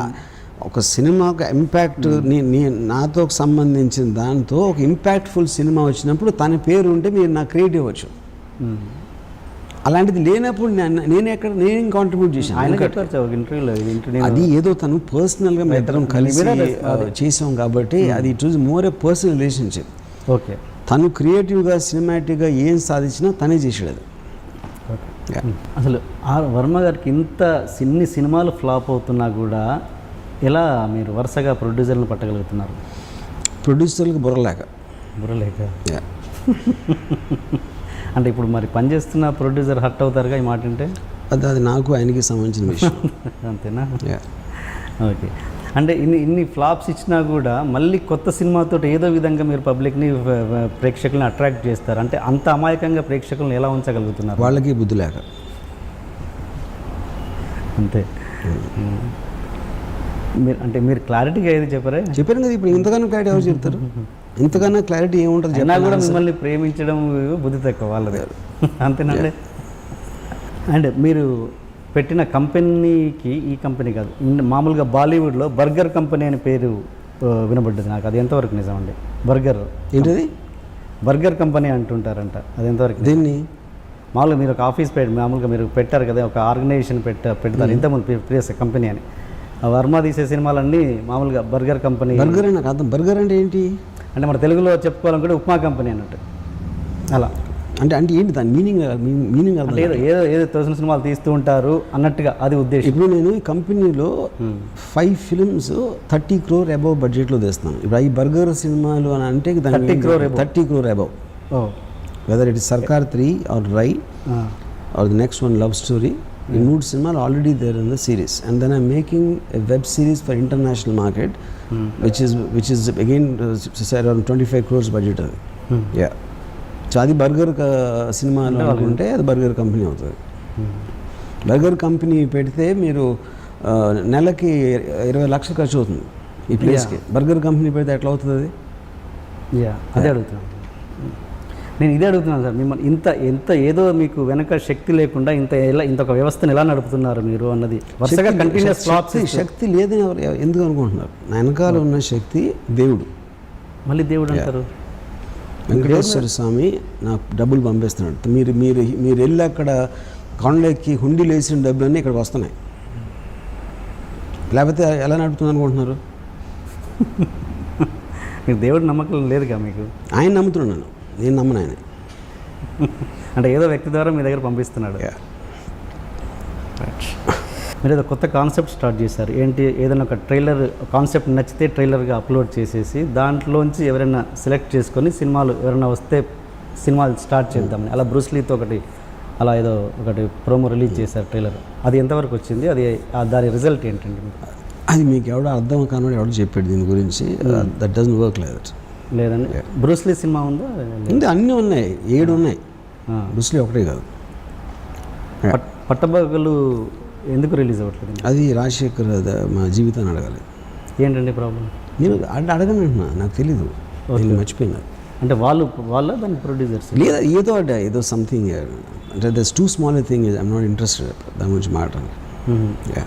ఒక సినిమా ఒక ఇంపాక్ట్, నాతో సంబంధించిన దాంతో ఒక ఇంపాక్ట్ఫుల్ సినిమా వచ్చినప్పుడు తన పేరు ఉంటే మీరు నాకు క్రియేట్ ఇవ్వచ్చు. అలాంటిది లేనప్పుడు నేనేం కాంట్రిబ్యూట్ చేశాను ఆయన ఇంటర్వ్యూలో. అది ఏదో తను పర్సనల్గా మేము ఇద్దరం కలిసి చేసాం కాబట్టి అది it was more A personal relationship. Okay, తను క్రియేటివ్గా సినిమాటిక్గా ఏం సాధించినా తనే చేసాడు అది. అసలు వర్మ గారికి ఇంత ఇన్ని సినిమాలు ఫ్లాప్ అవుతున్నా కూడా ఎలా మీరు వరుసగా ప్రొడ్యూసర్లను పట్టగలుగుతున్నారు? ప్రొడ్యూసర్లకు బుర్రలేక. అంటే ఇప్పుడు మరి పనిచేస్తున్న ప్రొడ్యూసర్ హర్ట్ అవుతారుగా ఈ మాట అంటే? అది నాకు ఆయనకి సంబంధించిన విషయం. అంతేనా? ఓకే. అంటే ఇన్ని ఫ్లాప్స్ ఇచ్చినా కూడా మళ్ళీ కొత్త సినిమాతో ఏదో విధంగా మీరు పబ్లిక్ని, ప్రేక్షకులను అట్రాక్ట్ చేస్తారు. అంటే అంత అమాయకంగా ప్రేక్షకులను ఎలా ఉంచగలుగుతున్నారు? వాళ్ళకి బుద్ధి లేక. అంతే. మీరు క్లారిటీగా ఏది చెప్పారు కదా. ఇప్పుడు ఇంతకన్నా క్లారిటీ ఎవరు చెప్తారు? ఇంతకన్నా క్లారిటీ ఏముంటుంది? అయినా కూడా మిమ్మల్ని ప్రేమించడం బుద్ధి తక్కువ వాళ్ళది, అంతేనండి. అండ్ మీరు పెట్టిన కంపెనీకి, ఈ కంపెనీ కాదు, మామూలుగా బాలీవుడ్లో బర్గర్ కంపెనీ అనే పేరు వినబడ్డది నాకు. అది ఎంతవరకు నిజం అండి? బర్గర్ ఏంటది? బర్గర్ కంపెనీ అంటుంటారంట, అది ఎంతవరకు? దీన్ని మామూలుగా మీరు ఒక ఆఫీస్ మామూలుగా మీరు పెట్టారు కదా, ఒక ఆర్గనైజేషన్ పెడతారు ఇంతకుముందు ప్రియస్ కంపెనీ అని. ఆ వర్మ తీసే సినిమాలన్నీ మామూలుగా బర్గర్ కంపెనీ. బర్గర్ నాకు అర్థం. బర్గర్ అంటే ఏంటి? అంటే మన తెలుగులో చెప్పుకోవాలనుకుంటే ఉప్మా కంపెనీ అన్నట్టు. అలా అంటే ఏంటి దాని మీనింగ్? అంటే ఏదో తోసిన సినిమాలు తీస్తూ ఉంటారు అన్నట్టుగా, అది ఉద్దేశం. ఇప్పుడు నేను ఈ కంపెనీలో 5 ఫిల్మ్స్ 30 crore అబవ్ బడ్జెట్లో తెస్తాను. ఇప్పుడు ఈ బర్గర్ సినిమాలు అని అంటే 30 crore above. Whether it is Sarkar 3 or Rai or the next one love story, ఈ 3 సినిమాలు already there in the series. And then I'm making a web series for international market which is again around 25 crores budget అది. సో అది బర్గర్ సినిమాలు అనుకుంటే అది బర్గర్ కంపెనీ అవుతుంది. బర్గర్ కంపెనీ పెడితే మీరు నెలకి 20 లక్షలు ఖర్చు అవుతుంది ఈ ప్లేస్కి. బర్గర్ కంపెనీ పెడితే ఎట్లా అవుతుంది అది? అదే అడుగుతున్నాను నేను, ఇదే అడుగుతున్నాను సార్ మిమ్మల్ని. ఏదో మీకు వెనక శక్తి లేకుండా ఇంత ఒక వ్యవస్థను ఎలా నడుపుతున్నారు మీరు అన్నది వరుసగా కంటిన్యూస్ ఫ్లాప్స్. శక్తి లేదని ఎందుకు అనుకుంటున్నారు? నా వెనకాల ఉన్న శక్తి దేవుడు. మళ్ళీ దేవుడు అంటారు? వెంకటేశ్వర స్వామి నాకు డబ్బులు పంపిస్తున్నాడు. మీరు వెళ్ళి అక్కడ కొండలెక్కి హుండీలు వేసిన డబ్బులన్నీ ఇక్కడికి వస్తున్నాయి. లేకపోతే ఎలా నడుపుతుంది అనుకుంటున్నారు? మీకు దేవుడు నమ్మకం లేదుగా మీకు? ఆయన నమ్ముతున్నాను, నేను నమ్మను ఆయన. అంటే ఏదో వ్యక్తి ద్వారా మీ దగ్గర పంపిస్తున్నాడు. మీరు ఏదో కొత్త కాన్సెప్ట్ స్టార్ట్ చేశారు. ఏంటి? ఏదైనా ఒక ట్రైలర్ కాన్సెప్ట్ నచ్చితే ట్రైలర్గా అప్లోడ్ చేసేసి దాంట్లోంచి ఎవరైనా సెలెక్ట్ చేసుకొని సినిమాలు ఎవరైనా వస్తే సినిమాలు స్టార్ట్ చేద్దామని, అలా బ్రూస్లీతో అలా ఏదో ఒకటి ప్రోమో రిలీజ్ చేశారు ట్రైలర్. అది ఎంతవరకు వచ్చింది? దాని రిజల్ట్ ఏంటండి? అది మీకు ఎవడో అర్థం కానో ఎవడో చెప్పాడు దీని గురించి. That doesn't work like that. లేదండి. బ్రూస్లీ సినిమా ఉందా? అన్నీ ఉన్నాయి, 7 ఉన్నాయి. బ్రూస్లీ ఒకటే కాదు. పట్టబగలు ఎందుకు రిలీజ్ అవ్వట్లేదు? అది రాజశేఖర్ మా జీవితాన్ని అడగాలి. ఏంటండి ప్రాబ్లం? నేను అడగను అంటున్నా, నాకు తెలీదు, నేను మర్చిపోయినా. అంటే వాళ్ళ దాని ప్రొడ్యూసర్స్ లేదా ఏదో సంథింగ్ అంటే that's two small thing. I'm not interested దాని గురించి మాట్లాడాలి.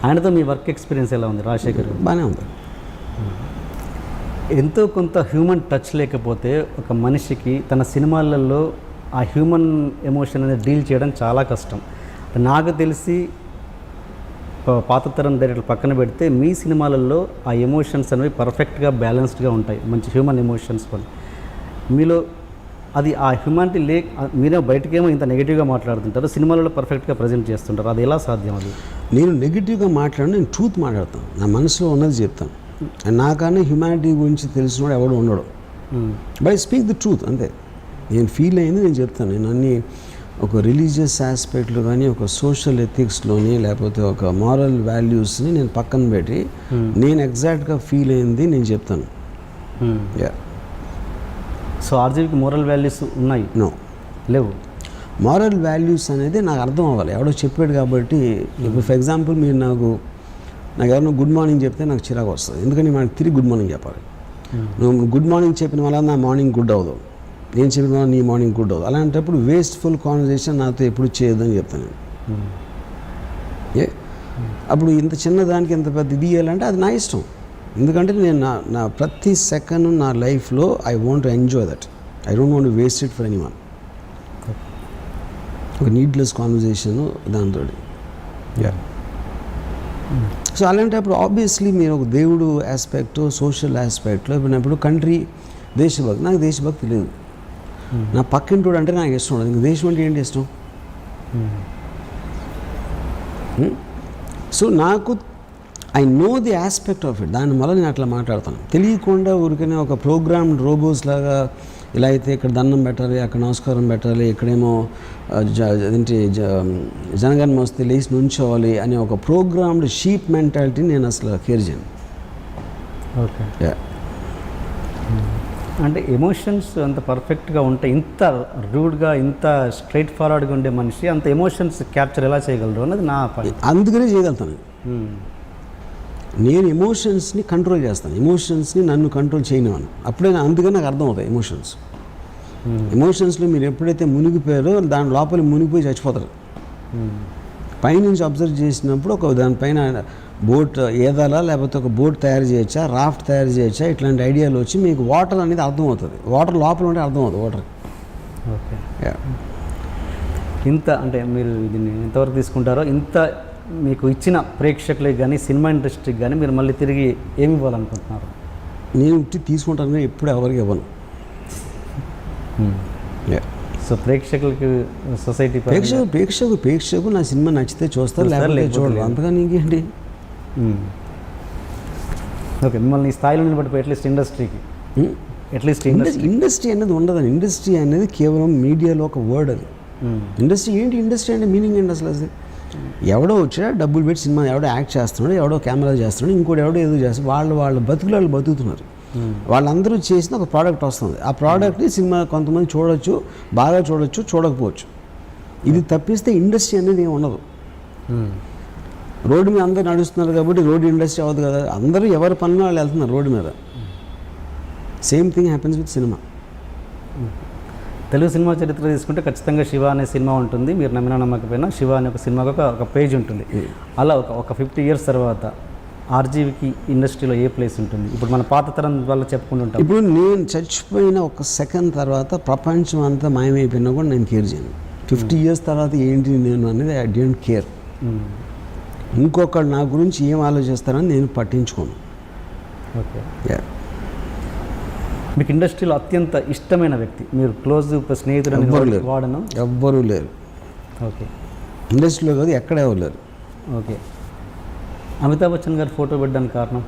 ఆయనతో మీ వర్క్ ఎక్స్పీరియన్స్ ఎలా ఉంది? రాజశేఖర్ బాగానే ఉంది. ఎంతో కొంత హ్యూమన్ టచ్ లేకపోతే ఒక మనిషికి తన సినిమాలలో ఆ హ్యూమన్ ఎమోషన్ అనేది డీల్ చేయడం చాలా కష్టం. నాకు తెలిసి పాత తరం డైరెక్టర్ పక్కన పెడితే మీ సినిమాలలో ఆ ఎమోషన్స్ అనేవి పర్ఫెక్ట్గా బ్యాలెన్స్డ్గా ఉంటాయి, మంచి హ్యూమన్ ఎమోషన్స్ కూడా మీలో. అది ఆ హ్యూమానిటీ మీరే బయటకేమో ఇంత నెగిటివ్గా మాట్లాడుతుంటారు, సినిమాలలో పర్ఫెక్ట్గా ప్రజెంట్ చేస్తుంటారు. అది ఎలా సాధ్యం? అది నేను నెగిటివ్గా మాట్లాడిన నేను ట్రూత్ మాట్లాడతాను, నా మనసులో ఉన్నది చెప్తాను. అండ్ నాకన్నా హ్యుమానిటీ గురించి తెలిసినవాడు ఎవడు ఉండడు. But I speak the truth అంతే. నేను ఫీల్ అయింది నేను చెప్తాను. నేను అన్ని ఒక రిలీజియస్ ఆస్పెక్ట్లో కానీ, ఒక సోషల్ ఎథిక్స్లోని, లేకపోతే ఒక మారల్ వాల్యూస్ని నేను పక్కన పెట్టి నేను ఎగ్జాక్ట్గా ఫీల్ అయింది నేను చెప్తాను. యా. సో ఆర్జీవికి మోరల్ వాల్యూస్ ఉన్నాయి? నో, లేవు. మారల్ వాల్యూస్ అనేది నాకు అర్థం అవ్వాలి, ఎవడో చెప్పాడు కాబట్టి. ఇప్పుడు ఫర్ ఎగ్జాంపుల్ మీరు నాకు ఎవరైనా గుడ్ మార్నింగ్ చెప్తే నాకు చిరాకు వస్తుంది, ఎందుకంటే మనకు తిరిగి గుడ్ మార్నింగ్ చెప్పాలి. నువ్వు గుడ్ మార్నింగ్ చెప్పిన వల్ల నా మార్నింగ్ గుడ్ అవ్వదు, నేను చెప్పిన వల్ల నీ మార్నింగ్ గుడ్ అవ్వదు. అలాంటప్పుడు వేస్ట్ఫుల్ కాన్వర్జేషన్ నాతో ఎప్పుడు చేయొద్దని చెప్తాను నేను. అప్పుడు ఇంత చిన్నదానికి ఇంత పెద్ద ఇది ఇవ్వాలంటే అది నా ఇష్టం. ఎందుకంటే నేను నా ప్రతి సెకండ్ నా లైఫ్లో I want to enjoy that. I don't want to waste it for anyone. ఒక నీడ్లెస్ కాన్వర్జేషన్ దాంతో. సో అలాంటప్పుడు ఆబ్వియస్లీ మీరు ఒక దేవుడు ఆస్పెక్ట్, సోషల్ ఆస్పెక్ట్లో ఇప్పుడు కంట్రీ, దేశభక్తి. నాకు దేశభక్తి లేదు. నా పక్కింటోడు అంటే నాకు ఇష్టం ఉండదు. ఇంక దేశం అంటే ఏంటి ఇష్టం? సో నాకు I know the aspect of it. దానివల్ల నేను అట్లా మాట్లాడతాను. తెలియకుండా ఊరికనే ఒక ప్రోగ్రామ్ రోబోస్ లాగా ఇలా అయితే ఇక్కడ దండం పెట్టాలి, అక్కడ నమస్కారం పెట్టాలి, ఇక్కడేమో అదేంటి జనగణమన వస్తే లేచి నుంచోవాలి అనే ఒక ప్రోగ్రామ్డ్ షీప్ మెంటాలిటీ నేను అసలు కేర్ చేయను. ఓకే. అంటే ఎమోషన్స్ అంత పర్ఫెక్ట్గా ఉంటాయి, ఇంత రూడ్గా ఇంత స్ట్రైట్ ఫార్వర్డ్గా ఉండే మనిషి అంత ఎమోషన్స్ క్యాప్చర్ ఎలా చేయగలరు అన్నది నా పని. అందుకనే చేయగలుగుతాను నేను. ఎమోషన్స్ని కంట్రోల్ చేస్తాను, ఎమోషన్స్ని నన్ను కంట్రోల్ చేయనివాను. అప్పుడే అందుకని నాకు అర్థం అవుతాయి ఎమోషన్స్. ఎమోషన్స్లో మీరు ఎప్పుడైతే మునిగిపోయారో దాని లోపల మునిగిపోయి చచ్చిపోతారు. పైనుంచి అబ్జర్వ్ చేసినప్పుడు ఒక దానిపైన బోట్ ఏదాలా, లేకపోతే ఒక బోట్ తయారు చేయొచ్చా, రాఫ్ట్ తయారు చేయొచ్చా, ఇట్లాంటి ఐడియాలు వచ్చి మీకు వాటర్ అనేది అర్థమవుతుంది. వాటర్ లోపల ఉంటే అర్థమవుతుంది వాటర్. ఓకే. ఇంత అంటే మీరు దీన్ని ఎంతవరకు తీసుకుంటారో, ఇంత మీకు ఇచ్చిన ప్రేక్షకులకి కానీ సినిమా ఇండస్ట్రీకి కానీ మీరు మళ్ళీ తిరిగి ఏమి ఇవ్వాలనుకుంటున్నారు? నేను తీసుకుంటాను కానీ ఎప్పుడు ఎవరికి ఇవ్వను. సో ప్రేక్షకులకి, సొసైటీ ప్రేక్షకు నా సినిమా నచ్చితే చూస్తారు, లేకపోతే చూడరు. అంతగా నీకేంటి? ఓకే. మిమ్మల్ని ఈ స్థాయిలో నిలబడిపోయి అట్లీస్ట్ ఇండస్ట్రీకి, అట్లీస్ట్ ఇండస్ట్రీ అనేది ఉండదు. ఇండస్ట్రీ అనేది కేవలం మీడియాలో ఒక వర్డ్. అది ఇండస్ట్రీ ఏంటి? ఇండస్ట్రీ అంటే మీనింగ్ ఏంటి అసలు? అది ఎవడో వచ్చా డబ్బులు పెట్టి సినిమా, ఎవడో యాక్ట్ చేస్తున్నాడు, ఎవడో కెమెరా చేస్తున్నాడు, ఇంకోటి ఎవడో ఏదో చేస్తాడు. వాళ్ళ బతుకులు వాళ్ళు బతుకుతున్నారు. వాళ్ళందరూ చేసిన ఒక ప్రోడక్ట్ వస్తుంది. ఆ ప్రోడక్ట్ని సినిమా కొంతమంది చూడొచ్చు, బాగా చూడొచ్చు, చూడకపోవచ్చు. ఇది తప్పిస్తే ఇండస్ట్రీ అనేది ఏమి ఉండదు. రోడ్డు మీద అందరూ నడుస్తున్నారు కాబట్టి రోడ్డు ఇండస్ట్రీ అవ్వదు కదా. అందరూ ఎవరి పనులు వాళ్ళు వెళ్తున్నారు రోడ్డు మీద. Same thing happens with cinema. Telugu cinema చరిత్ర తీసుకుంటే ఖచ్చితంగా శివ అనే సినిమా ఉంటుంది. మీరు నమ్మినా నమ్మకపోయినా శివ అనే ఒక సినిమాకి ఒక పేజ్ ఉంటుంది. అలా ఒక 50 years తర్వాత ఆర్జీవికి ఇండస్ట్రీలో ఏ ప్లేస్ ఉంటుంది? ఇప్పుడు మన పాత తరం వల్ల చెప్పుకుంటుంటాం. ఇప్పుడు నేను చచ్చిపోయిన ఒక సెకండ్ తర్వాత ప్రపంచం అంతా మాయమైపోయినా కూడా నేను కేర్ చేయను. 50 years తర్వాత ఏంటి నేను అనేది ఐ డోంట్ కేర్. ఇంకొకరు నా గురించి ఏం ఆలోచిస్తారని నేను పట్టించుకోను. ఓకే. మీకు ఇండస్ట్రీలో అత్యంత ఇష్టమైన వ్యక్తి, మీరు క్లోజ్ స్నేహితుడు వాడను? ఎవ్వరూ లేరు. ఓకే. ఇండస్ట్రీలో కాదు, ఎక్కడ ఎవరు లేరు. ఓకే. అమితాబ్ బచ్చన్ గారి ఫోటో పెట్టడానికి కారణం?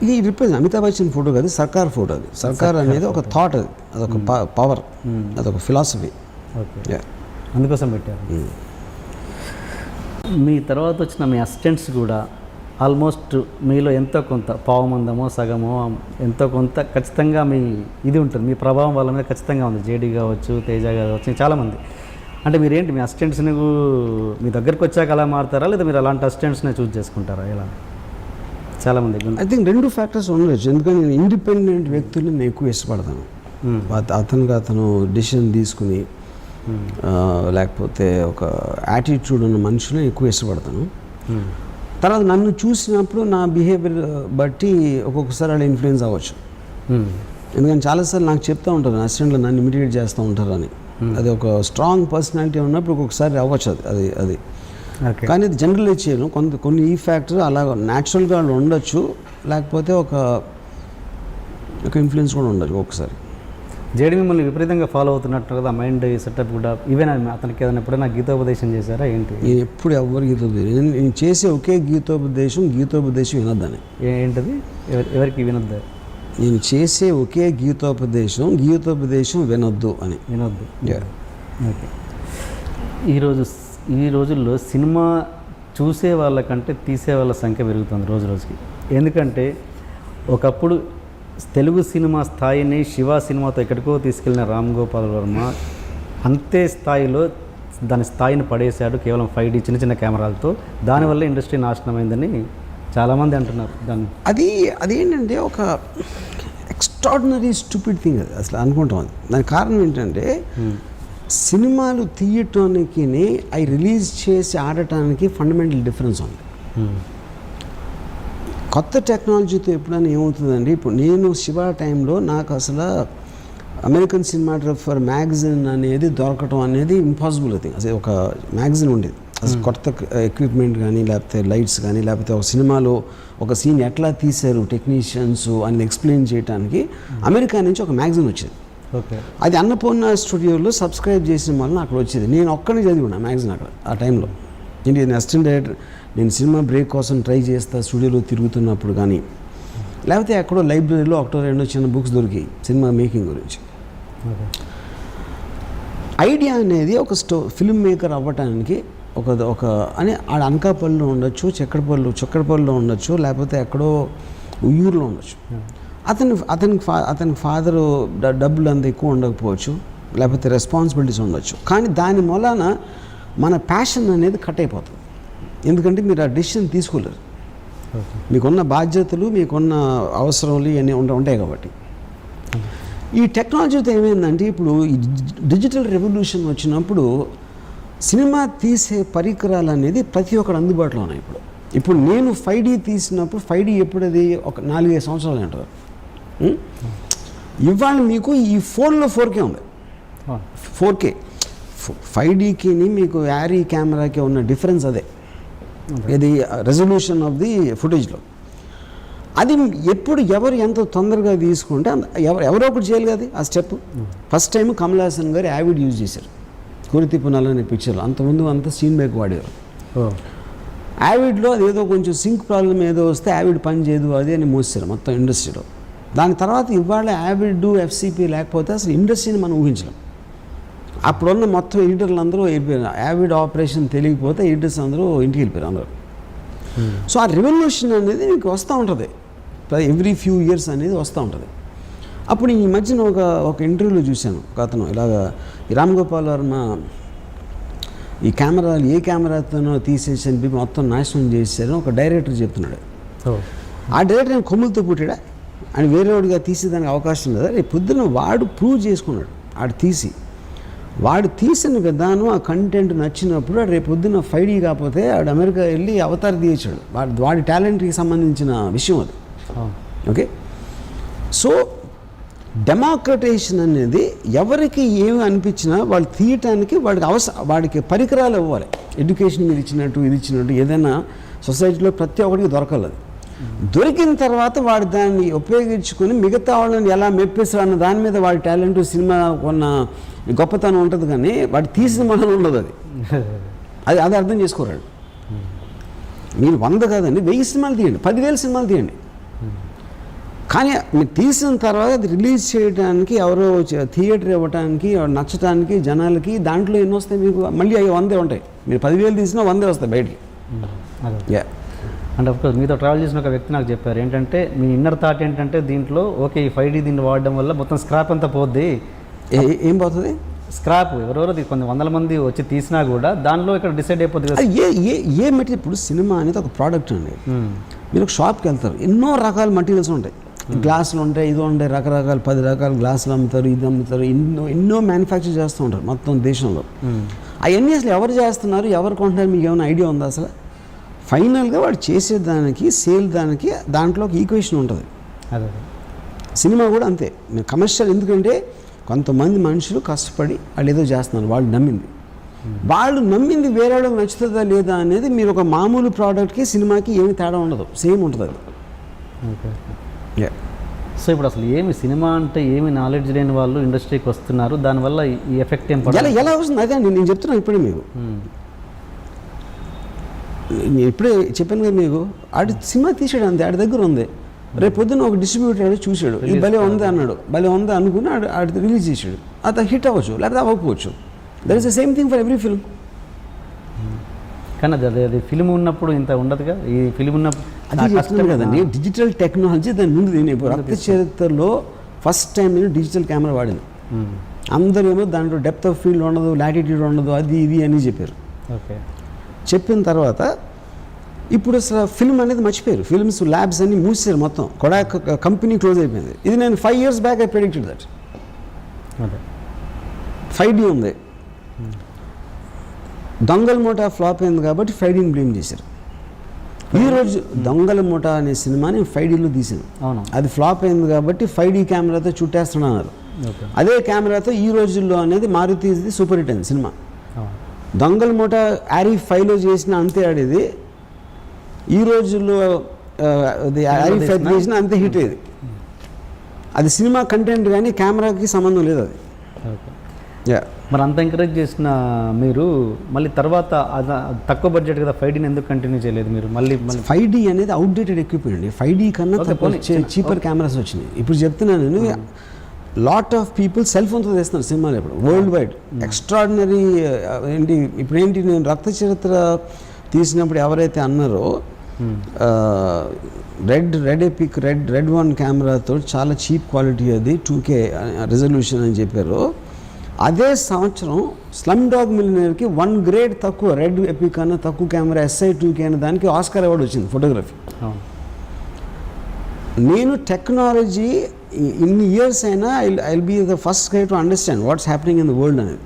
ఇది రిప్రజెంట్ అమితాబ్ బచ్చన్ ఫోటో కాదు, సర్కార్ ఫోటో. అది సర్కార్ అనేది ఒక థాట్, అది అదొక పవర్, అదొక ఫిలాసఫీ. ఓకే. అందుకోసం పెట్టారు. మీ తర్వాత వచ్చిన మీ అసిస్టెంట్స్ కూడా ఆల్మోస్ట్ మీలో ఎంతో కొంత పావుమందమో సగమో ఎంతో కొంత ఖచ్చితంగా మీ ఇది ఉంటుంది, మీ ప్రభావం వాళ్ళ మీద ఖచ్చితంగా ఉంది. జేడీ కావచ్చు, తేజ కావచ్చు, చాలామంది. అంటే మీరేంటి మీ అసిస్టెంట్స్ని మీ దగ్గరికి వచ్చాక అలా మారుతారా, లేదా మీరు అలాంటి అసిస్టెంట్స్ని చూస్ చేసుకుంటారా? ఇలా చాలామంది ఐ థింక్ 2 factors ఉండొచ్చు. ఎందుకంటే నేను ఇండిపెండెంట్ వ్యక్తుల్ని నేను ఎక్కువ ఇష్టపడతాను. అతను డిసిషన్ తీసుకుని లేకపోతే ఒక యాటిట్యూడ్ ఉన్న మనుషులను ఎక్కువ ఇష్టపడతాను. తర్వాత నన్ను చూసినప్పుడు నా బిహేవియర్ బట్టి ఒక్కొక్కసారి వాళ్ళు ఇన్ఫ్లుయెన్స్ అవ్వచ్చు. ఎందుకంటే చాలాసార్లు నాకు చెప్తూ ఉంటారు అసిస్టెంట్లు నన్ను ఇమిటేట్ చేస్తూ ఉంటారని. అది ఒక స్ట్రాంగ్ పర్సనాలిటీ ఉన్నప్పుడు ఒక్కొక్కసారి అవ్వచ్చు. అది ఓకే. కానీ ఇది జనరలైజ్ చేయను. కొన్ని ఈ ఫ్యాక్టర్ అలా న్యాచురల్గా ఉండొచ్చు, లేకపోతే ఒక ఇన్ఫ్లుయెన్స్ కూడా ఉండొచ్చు ఒకసారి. జేడి మిమ్మల్ని విపరీతంగా ఫాలో అవుతున్నట్టు కదా, మైండ్ సెటప్ కూడా. ఈవెన్ అతనికి ఏదైనా ఎప్పుడైనా గీతోపదేశం చేశారా ఏంటి? నేను ఎప్పుడు ఎవరు గీతోపదేశం, నేను చేసే ఒకే గీతోపదేశం వినొద్దని. ఏంటది? ఎవరికి వినొద్దు? నేను చేసే ఒకే గీతోపదేశం వినొద్దు అని. వినొద్దు. ఓకే. ఈ రోజుల్లో సినిమా చూసే వాళ్ళకంటే తీసే వాళ్ళ సంఖ్య పెరుగుతుంది రోజు రోజుకి. ఎందుకంటే ఒకప్పుడు తెలుగు సినిమా స్థాయిని శివ సినిమాతో ఎక్కడికో తీసుకెళ్ళిన రామ్ గోపాల్ వర్మ అంతే స్థాయిలో దాని స్థాయిని పడేశాడు కేవలం 5D చిన్న చిన్న కెమెరాలతో. దానివల్ల ఇండస్ట్రీ నాశనమైందని చాలామంది అంటున్నారు. అదేంటంటే ఒక ఎక్స్ట్రాడినరీ స్టూపిడ్ థింగ్ అది అసలు అనుకుంటాం. అది దానికి కారణం ఏంటంటే సినిమాలు తీయటానికి అవి రిలీజ్ చేసి ఆడటానికి ఫండమెంటల్ డిఫరెన్స్ ఉంది. కొత్త టెక్నాలజీతో ఎప్పుడైనా ఏమవుతుందండి, ఇప్పుడు నేను శివ టైంలో నాకు అసలు అమెరికన్ సినిమాటోగ్రఫర్ మ్యాగజైన్ అనేది దొరకటం అనేది ఇంపాసిబుల్. అది అసలు ఒక మ్యాగజైన్ ఉండేది అసలు, కొత్త ఎక్విప్మెంట్ కానీ లేకపోతే లైట్స్ కానీ లేకపోతే ఒక సినిమాలో ఒక సీన్ ఎట్లా తీశారు టెక్నీషియన్స్ అని ఎక్స్ప్లెయిన్ చేయడానికి అమెరికా నుంచి ఒక మ్యాగజైన్ వచ్చేది. ఓకే. అది అన్నపూర్ణ స్టూడియోలో సబ్స్క్రైబ్ చేసిన వల్ల అక్కడ వచ్చేది. నేను ఒక్కడిని చదివినా మ్యాగజైన్ అక్కడ ఆ టైంలో. నేను అసిస్టెంట్ డైరెక్టర్, నేను సినిమా బ్రేక్ కోసం ట్రై చేస్తా స్టూడియోలో తిరుగుతున్నప్పుడు కానీ, లేకపోతే ఎక్కడో లైబ్రరీలో ఒకటో రెండో చిన్న బుక్స్ దొరికి సినిమా మేకింగ్ గురించి. ఐడియా అనేది ఒక ఫిల్మ్ మేకర్ అవ్వటానికి ఒక అని ఆడ అనకాపల్లిలో ఉండొచ్చు, చక్కెరపల్లిలో ఉండొచ్చు, లేకపోతే ఎక్కడో ఉయ్యూరులో ఉండొచ్చు. అతనికి ఫాదరు డబ్బులు అంత ఎక్కువ ఉండకపోవచ్చు, లేకపోతే రెస్పాన్సిబిలిటీస్ ఉండొచ్చు. కానీ దాని మూలాన మన ప్యాషన్ అనేది కట్ అయిపోతుంది. ఎందుకంటే మీరు ఆ డెసిషన్ తీసుకోలేరు. మీకున్న బాధ్యతలు, మీకున్న అవసరాలు ఇవన్నీ ఉంటాయి కాబట్టి. ఈ టెక్నాలజీతో ఏమైందంటే ఇప్పుడు ఈ డిజిటల్ రెవల్యూషన్ వచ్చినప్పుడు సినిమా తీసే పరికరాలు అనేది ప్రతి ఒక్కరు అందుబాటులో ఉన్నాయి. ఇప్పుడు నేను 5D తీసినప్పుడు 5D ఎప్పుడది ఒక 4-5 సంవత్సరాలు అంటారు. ఇవాళ మీకు ఈ ఫోన్లో 4K ఉంది. 4K 5Dకి మీకు యారీ కెమెరాకి ఉన్న డిఫరెన్స్ అదే. ఇది రెజల్యూషన్ ఆఫ్ ది ఫుటేజ్లో. అది ఎప్పుడు ఎవరు ఎంత తొందరగా తీసుకుంటే ఎవరో ఒకటి చేయాలి కదా ఆ step. First time Kamal Haasan గారు యావిడ్ యూజ్ చేశారు కోరితి పునాలు అనే పిక్చర్లో. అంతకుముందు అంతా సీన్ బ్యాక్ వాడారు. యావిడ్లో అది ఏదో కొంచెం సింక్ ప్రాబ్లం ఏదో వస్తే యావిడ్ పని చేయదు అది అని మోసారు మొత్తం ఇండస్ట్రీలో. దాని తర్వాత ఇవాళ యావిడ్ ఎఫ్సిపి లేకపోతే అసలు ఇండస్ట్రీని మనం ఊహించలేం. అప్పుడున్న మొత్తం ఎడిటర్లు అందరూ వెళ్ళిపోయారు. యావిడ్ ఆపరేషన్ తెలియకపోతే ఎడిటర్స్ అందరూ ఇంటికి వెళ్ళిపోయారు అందరూ. సో ఆ రెవల్యూషన్ అనేది మీకు వస్తూ ఉంటుంది, ఎవ్రీ ఫ్యూ ఇయర్స్ అనేది వస్తూ ఉంటుంది. అప్పుడు ఈ మధ్యన ఒక ఇంటర్వ్యూలో చూశాను, ఒక అతను ఇలాగా రామ్ గోపాల్ వర్మ ఈ కెమెరాలు ఏ కెమెరాతోనో తీసేసి మొత్తం నాశనం చేశారు ఒక డైరెక్టర్ చెప్తున్నాడు. ఆ డైరెక్టర్ కొమ్ములతో పుట్టాడా అని వేరేవాడిగా తీసేదానికి అవకాశం లేదా? రేపు పొద్దున్న వాడు ప్రూవ్ చేసుకున్నాడు. వాడు తీసిన విధానం ఆ కంటెంట్ నచ్చినప్పుడు రేపు పొద్దున్న 5D కాకపోతే వాడు అమెరికా వెళ్ళి అవతార్ తీయచ్చాడు. వాడి టాలెంట్కి సంబంధించిన విషయం అది. ఓకే. సో డెమోక్రటైజేషన్ అనేది ఎవరికి ఏమి అనిపించినా వాళ్ళు తీయటానికి వాడికి పరికరాలు ఇవ్వాలి. ఎడ్యుకేషన్ మీద ఇది ఇచ్చినట్టు ఏదైనా సొసైటీలో ప్రతి ఒక్కరికి దొరకాలి. దొరికిన తర్వాత వాడు దాన్ని ఉపయోగించుకొని మిగతా వాళ్ళని ఎలా మెప్పిస్తారు అన్న దాని మీద వాడి టాలెంట్ సినిమా కొన్న గొప్పతనం ఉంటుంది. కానీ వాడు తీసిన మనం ఉండదు. అది అర్థం చేసుకోరాడు. మీరు 100 కాదండి 1000 సినిమాలు తీయండి, 10,000 సినిమాలు తీయండి. కానీ మీరు తీసిన తర్వాత అది రిలీజ్ చేయడానికి ఎవరో థియేటర్ ఇవ్వడానికి నచ్చడానికి జనాలకి దాంట్లో ఎన్ని వస్తాయి మీకు? మళ్ళీ అవి 100 ఉంటాయి. మీరు 10,000 తీసినా 100 వస్తాయి బయటికి. అండ్ అఫ్కోర్స్ మీతో ట్రావెల్ చేసిన ఒక వ్యక్తి నాకు చెప్పారు ఏంటంటే మీ ఇన్నర్ థాట్ ఏంటంటే దీంట్లో ఓకే ఈ 5D దీన్ని వాడడం వల్ల మొత్తం స్క్రాప్ అంతా పోద్ది. ఏం పోతుంది? స్క్రాప్ ఎవరెవరో కొన్ని 100 మంది వచ్చి తీసినా కూడా దానిలో ఇక్కడ డిసైడ్ అయిపోతుంది కదా. ఏ మెటీరియల్ ఇప్పుడు సినిమా అనేది ఒక ప్రోడక్ట్ అండి. మీరు ఒక షాప్కి వెళ్తారు, ఎన్నో రకాల మెటీరియల్స్ ఉంటాయి. గ్లాసులు ఉంటాయి, ఇది ఉంటాయి, రకరకాల 10 రకాల గ్లాసులు అమ్ముతారు, ఇది అమ్ముతారు, ఎన్నో మ్యానుఫ్యాక్చర్ చేస్తూ ఉంటారు మొత్తం దేశంలో. అవన్నీ అసలు ఎవరు చేస్తున్నారు, ఎవరు కొంటున్నారు, మీకు ఏమైనా ఐడియా ఉందా అసలు? ఫైనల్గా వాడు చేసేదానికి సేల్ దాంట్లో ఒక ఈక్వేషన్ ఉంటుంది. అదే సినిమా కూడా అంతే. కమర్షియల్ ఎందుకంటే కొంతమంది మనుషులు కష్టపడి వాళ్ళు ఏదో చేస్తున్నారు, వాళ్ళు నమ్మింది. వాళ్ళు నమ్మింది వేరే వాళ్ళకి నచ్చుతుందా లేదా అనేది మీరు ఒక మామూలు ప్రోడక్ట్కి సినిమాకి ఏమి తేడా ఉండదు, సేమ్ ఉంటుంది అది. ఓకే. సో ఇప్పుడు అసలు ఏమి సినిమా అంటే ఏమి నాలెడ్జ్ లేని వాళ్ళు ఇండస్ట్రీకి వస్తున్నారు, దానివల్ల ఈ ఎఫెక్ట్ ఏం పడాలి? ఎలా వస్తుంది అదే నేను చెప్తున్నాను ఇప్పుడే మీకు. నేను ఇప్పుడే చెప్పాను కదా మీకు, ఆడి సినిమా తీసాడు అంతే, ఆడి దగ్గర ఉంది. రేపు పొద్దున్న ఒక డిస్ట్రిబ్యూటర్ చూశాడు, ఇది భలే ఉంది అన్నాడు, భలే ఉంది అనుకుని ఆడి రిలీజ్ చేసాడు, అది హిట్ అవ్వచ్చు లేకపోతే అవ్వకపోవచ్చు. That is the same thing for every film. కానీ అది ఫిల్మ్ ఉన్నప్పుడు ఇంత ఉండదుగా, ఈ ఫిల్మ్ ఉన్నప్పుడు అది చెప్తున్నాను కదండి, డిజిటల్ టెక్నాలజీ దాని ముందు నేను రక్త చరిత్రలో ఫస్ట్ టైం నేను డిజిటల్ కెమెరా వాడింది. అందరూ ఏమో దాంట్లో డెప్త్ ఆఫ్ ఫీల్డ్ ఉండదు, లాటిట్యూడ్ ఉండదు, అది ఇది అని చెప్పారు. ఓకే. చెప్పిన తర్వాత ఇప్పుడు అసలు ఫిల్మ్ అనేది మర్చిపోయారు, ఫిల్మ్స్ ల్యాబ్స్ అన్ని మూసేశారు మొత్తం, కొడాక్ కంపెనీ క్లోజ్ అయిపోయింది. ఇది నేను 5 years back I predicted that. అదే 5D ఉంది, దొంగల మూట ఫ్లాప్ అయింది కాబట్టి 5Dని బ్లేమ్ చేశారు. ఈరోజు దొంగల మూట అనే సినిమాని 5Dలో తీసాను, అవును, అది ఫ్లాప్ అయింది కాబట్టి 5D కెమెరాతో చుట్టేస్తున్నారు. అదే కెమెరాతో ఈ రోజుల్లో అనేది మారుతీది సూపర్ హిట్ అయింది సినిమా. దొంగల మూట ఆరిఫ్ 5లో చేసిన అంతే ఆడేది, ఈ రోజుల్లో ఆరిఫ్ 5 చేసిన అంతే హిట్ అయ్యేది. అది సినిమా కంటెంట్ కానీ కెమెరాకి సంబంధం లేదు అది. మరి అంత ఎంకరేజ్ చేసిన మీరు మళ్ళీ తర్వాత తక్కువ బడ్జెట్ కదా 5Dని ఎందుకు కంటిన్యూ చేయలేదు మీరు? మళ్ళీ 5D అనేది అవుట్డేటెడ్ ఎక్విప్మెంట్ అండి. 5D కన్నా చీపర్ కెమెరాస్ వచ్చినాయి. ఇప్పుడు చెప్తున్నాను నేను, లాట్ ఆఫ్ పీపుల్ సెల్ ఫోన్తో తీస్తున్నారు సినిమాలు ఇప్పుడు వరల్డ్ వైడ్. ఎక్స్ట్రాడినరీ ఏంటి ఇప్పుడు ఏంటి, నేను రక్త చరిత్ర తీసినప్పుడు ఎవరైతే అన్నారో రెడ్ ఎపిక్ రెడ్ 1 కెమెరాతో చాలా చీప్ క్వాలిటీ, అది 2K రిజల్యూషన్ అని చెప్పారు. అదే సంవత్సరం స్లమ్ డాగ్ మిలియనీర్కి 1 grade తక్కువ రెడ్ ఎపిక్ అన్న తక్కువ కెమెరా SI2K అనే దానికి ఆస్కార్ అవార్డు వచ్చింది ఫోటోగ్రఫీ. నేను టెక్నాలజీ ఇన్ని ఇయర్స్ అయినా I be the first guy to understand what's happening in the world అనేది.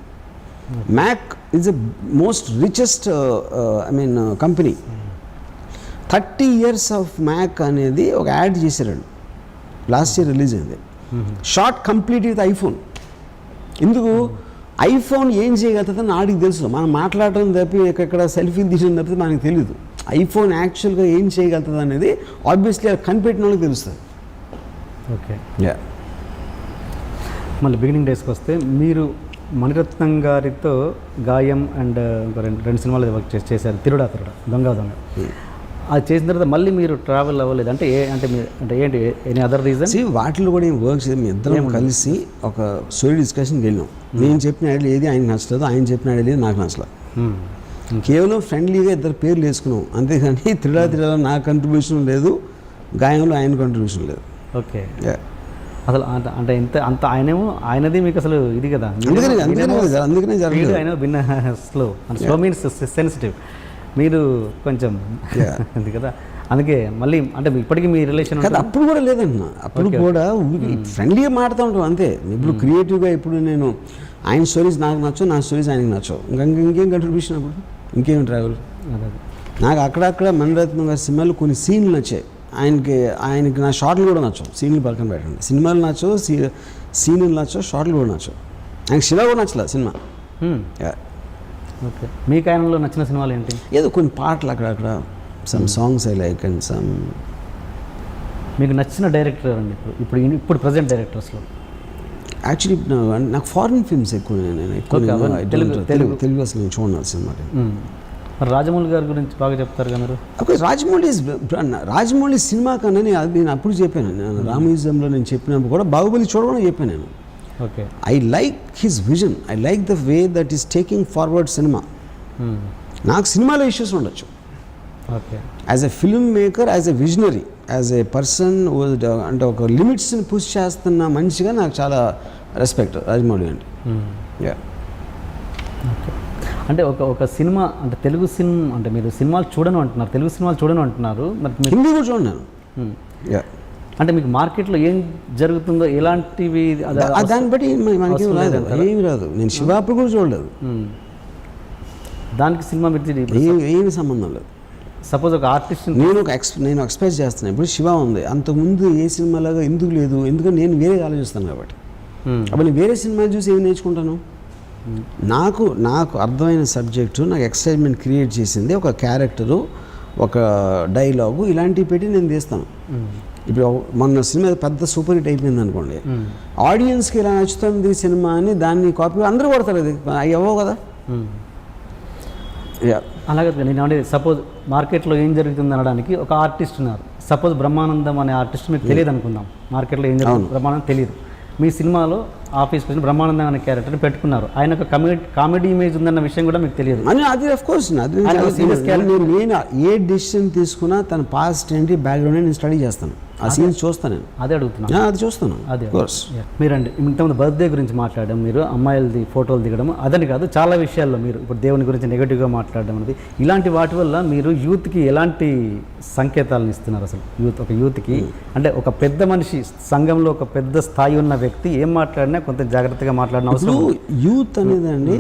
Mac is the most richest company. 30 years of Mac అనేది ఒక యాడ్ చేశారు, లాస్ట్ ఇయర్ రిలీజ్ అయింది. Shot complete with iPhone. ఎందుకు ఐఫోన్ ఏం చేయగలుగుతుందని నాడికి తెలుసు, మనం మాట్లాడటం తప్పి ఎక్కడ సెల్ఫీలు తీయడం తప్పితే మనకు తెలియదు. ఐఫోన్ యాక్చువల్గా ఏం చేయగలుగుతుంది అనేది ఆబ్వియస్లీ అది కనిపెట్టిన వాళ్ళకి తెలుస్తుంది. ఓకే. మళ్ళీ బిగినింగ్ డేస్కి వస్తే మీరు మణిరత్నం గారితో గాయం అండ్ రెండు సినిమాలు వర్క్ చేశారు, తిరుడా దొంగ. అది చేసిన తర్వాత మళ్ళీ మీరు ట్రావెల్ అవ్వలేదు అంటే ఏంటి ఎనీ అదర్ రీజన్? వాటిలో కూడా ఏం వర్క్ చేయదు, మేము ఇద్దరం కలిసి ఒక స్టోరీ డిస్కషన్కి వెళ్ళాం. నేను చెప్పిన ఐడియా ఏది ఆయనకు నచ్చలేదు, ఆయన చెప్పిన ఐడియా ఏది నాకు నచ్చలేదు. కేవలం ఫ్రెండ్లీగా ఇద్దరు పేర్లు వేసుకున్నాం అంతేగాని తిరుడా నా కంట్రిబ్యూషన్ లేదు, గాయంలో ఆయన కంట్రిబ్యూషన్ లేదు. ఓకే. అసలు అంటే అంత ఆయనది మీకు అసలు ఇది కదా, అందుకనే జరగలేదు. ఆయన భిన్న స్లో మీన్స్ సెన్సిటివ్, మీరు కొంచెం అది కదా, అందుకే మళ్ళీ అంటే ఇప్పటికీ మీ రిలేషన్ కదా. అప్పుడు కూడా లేదన్న, అప్పుడు కూడా ఫ్రెండ్లీగా మాడుతూ ఉంటాం అంతే. ఇప్పుడు క్రియేటివ్గా ఇప్పుడు నేను ఆయన స్టోరీస్ నాకు నచ్చవు, నా స్టోరీస్ ఆయనకి నచ్చవు, ఇంకేం కంట్రిబ్యూషన్ అప్పుడు ఇంకేం ట్రావెల్. నాకు అక్కడక్కడ మణిరత్నం గారి సినిమాలు కొన్ని సీన్లు నచ్చాయి, ఆయనకి నా షార్ట్లు కూడా నచ్చవు. సీన్లు పక్కన పెట్టండి, సినిమాలు నచ్చవు, సీన్లు నచ్చవు, షార్ట్లు కూడా నచ్చవు. ఆయనకి శివ కూడా నచ్చలేదు సినిమా. ఓకే. మీకు ఆయనలో నచ్చిన సినిమాలు ఏంటి? ఏదో కొన్ని పాటలు అక్కడక్కడ, some songs I like and some. మీకు నచ్చిన డైరెక్టర్ అండి ఇప్పుడు ప్రజెంట్ డైరెక్టర్స్లో? యాక్చువల్లీ నాకు ఫారిన్ ఫిల్మ్స్ ఎక్కువ, తెలుగు అసలు నేను చూడను సినిమా. మరి రాజమౌళి గారి గురించి బాగా చెప్తారు కదా మీరు? ఓకే. రాజమౌళి సినిమా కన్నా నేను అప్పుడు చెప్పాను, రామయుజంలో నేను చెప్పినప్పుడు కూడా బాహుబలి చూడమని చెప్పాను నేను. Okay. I like his vision, I like the way that is taking forward cinema. నాకు సినిమాలో ఇష్యూస్ ఉండొచ్చు, okay, as a film maker, as a visionary, as a person అంటే ఒక లిమిట్స్ని పుష్ చేస్తున్న మనిషిగా నాకు చాలా రెస్పెక్ట్ రాజమౌళి అంటే. ఓకే. అంటే ఒక సినిమా అంటే తెలుగు సినిమా అంటే మీరు సినిమాలు చూడను అంటున్నారు, తెలుగు సినిమాలు చూడను అంటున్నారు, మరి హిందీ కూడా చూడను. అంటే మీకు మార్కెట్లో ఏం జరుగుతుందో ఎలాంటివి దాన్ని బట్టి మనకి ఏమి రాదు. నేను శివాపు కూడా చూడలేదు, దానికి సినిమా ఏమి సంబంధం లేదు. సపోజ్ ఒక ఆర్టిస్ట్ నేను ఎక్స్ప్రెస్ చేస్తున్నాను. ఇప్పుడు శివ ఉంది, అంతకుముందు ఏ సినిమాలాగా ఎందుకు లేదు, ఎందుకంటే నేను వేరే ఆలోచిస్తాను కాబట్టి. అప్పుడు నేను వేరే సినిమా చూసి ఏమి నేర్చుకుంటాను? నాకు అర్థమైన సబ్జెక్టు, నాకు ఎక్సైట్మెంట్ క్రియేట్ చేసింది ఒక క్యారెక్టరు, ఒక డైలాగు, ఇలాంటివి పెట్టి నేను తీస్తాను. ఇప్పుడు మొన్న సినిమా పెద్ద సూపర్ హిట్ అయిపోయింది అనుకోండి, ఆడియన్స్కి ఇలా నచ్చుతుంది సినిమా అని దాన్ని కాపీ అందరూ కొడతారు, అది అవ్వవు కదా. అలాగే నేను అంటే సపోజ్ మార్కెట్లో ఏం జరుగుతుంది అనడానికి ఒక ఆర్టిస్ట్ ఉన్నారు. సపోజ్ బ్రహ్మానందం అనే ఆర్టిస్ట్ మీకు తెలియదు అనుకుందాం, మార్కెట్లో ఏం జరుగుతుంది బ్రహ్మానందం తెలియదు. మీ సినిమాలో ఆఫీస్కి వచ్చి బ్రహ్మానందం అనే క్యారెక్టర్ని పెట్టుకున్నారు. ఆయన ఒక కామెడీ ఇమేజ్ ఉందన్న విషయం కూడా మీకు తెలియదు. అది ఆఫ్ కోర్స్ నేను ఏ డెసిషన్ తీసుకున్నా తన పాస్ట్ ఏంటి బ్యాక్గ్రౌండ్ నేను స్టడీ చేస్తాను, ఆ సీన్స్ చూస్తాను నేను. అదే అడుగుతున్నాను, అది చూస్తాను. అదే మీరండి ఇంతకుముందు బర్త్డే గురించి మాట్లాడడం, మీరు అమ్మాయిలది ఫోటోలు దిగడం, అదని కాదు చాలా విషయాల్లో మీరు ఇప్పుడు దేవుని గురించి నెగిటివ్గా మాట్లాడడం అనేది, ఇలాంటి వాటి వల్ల మీరు యూత్కి ఎలాంటి సంకేతాలను ఇస్తున్నారు అసలు? ఒక యూత్కి అంటే ఒక పెద్ద మనిషి సంఘంలో ఒక పెద్ద స్థాయి ఉన్న వ్యక్తి ఏం మాట్లాడినా కొంత జాగ్రత్తగా మాట్లాడిన అవసరం. యూత్ అనేది అండి,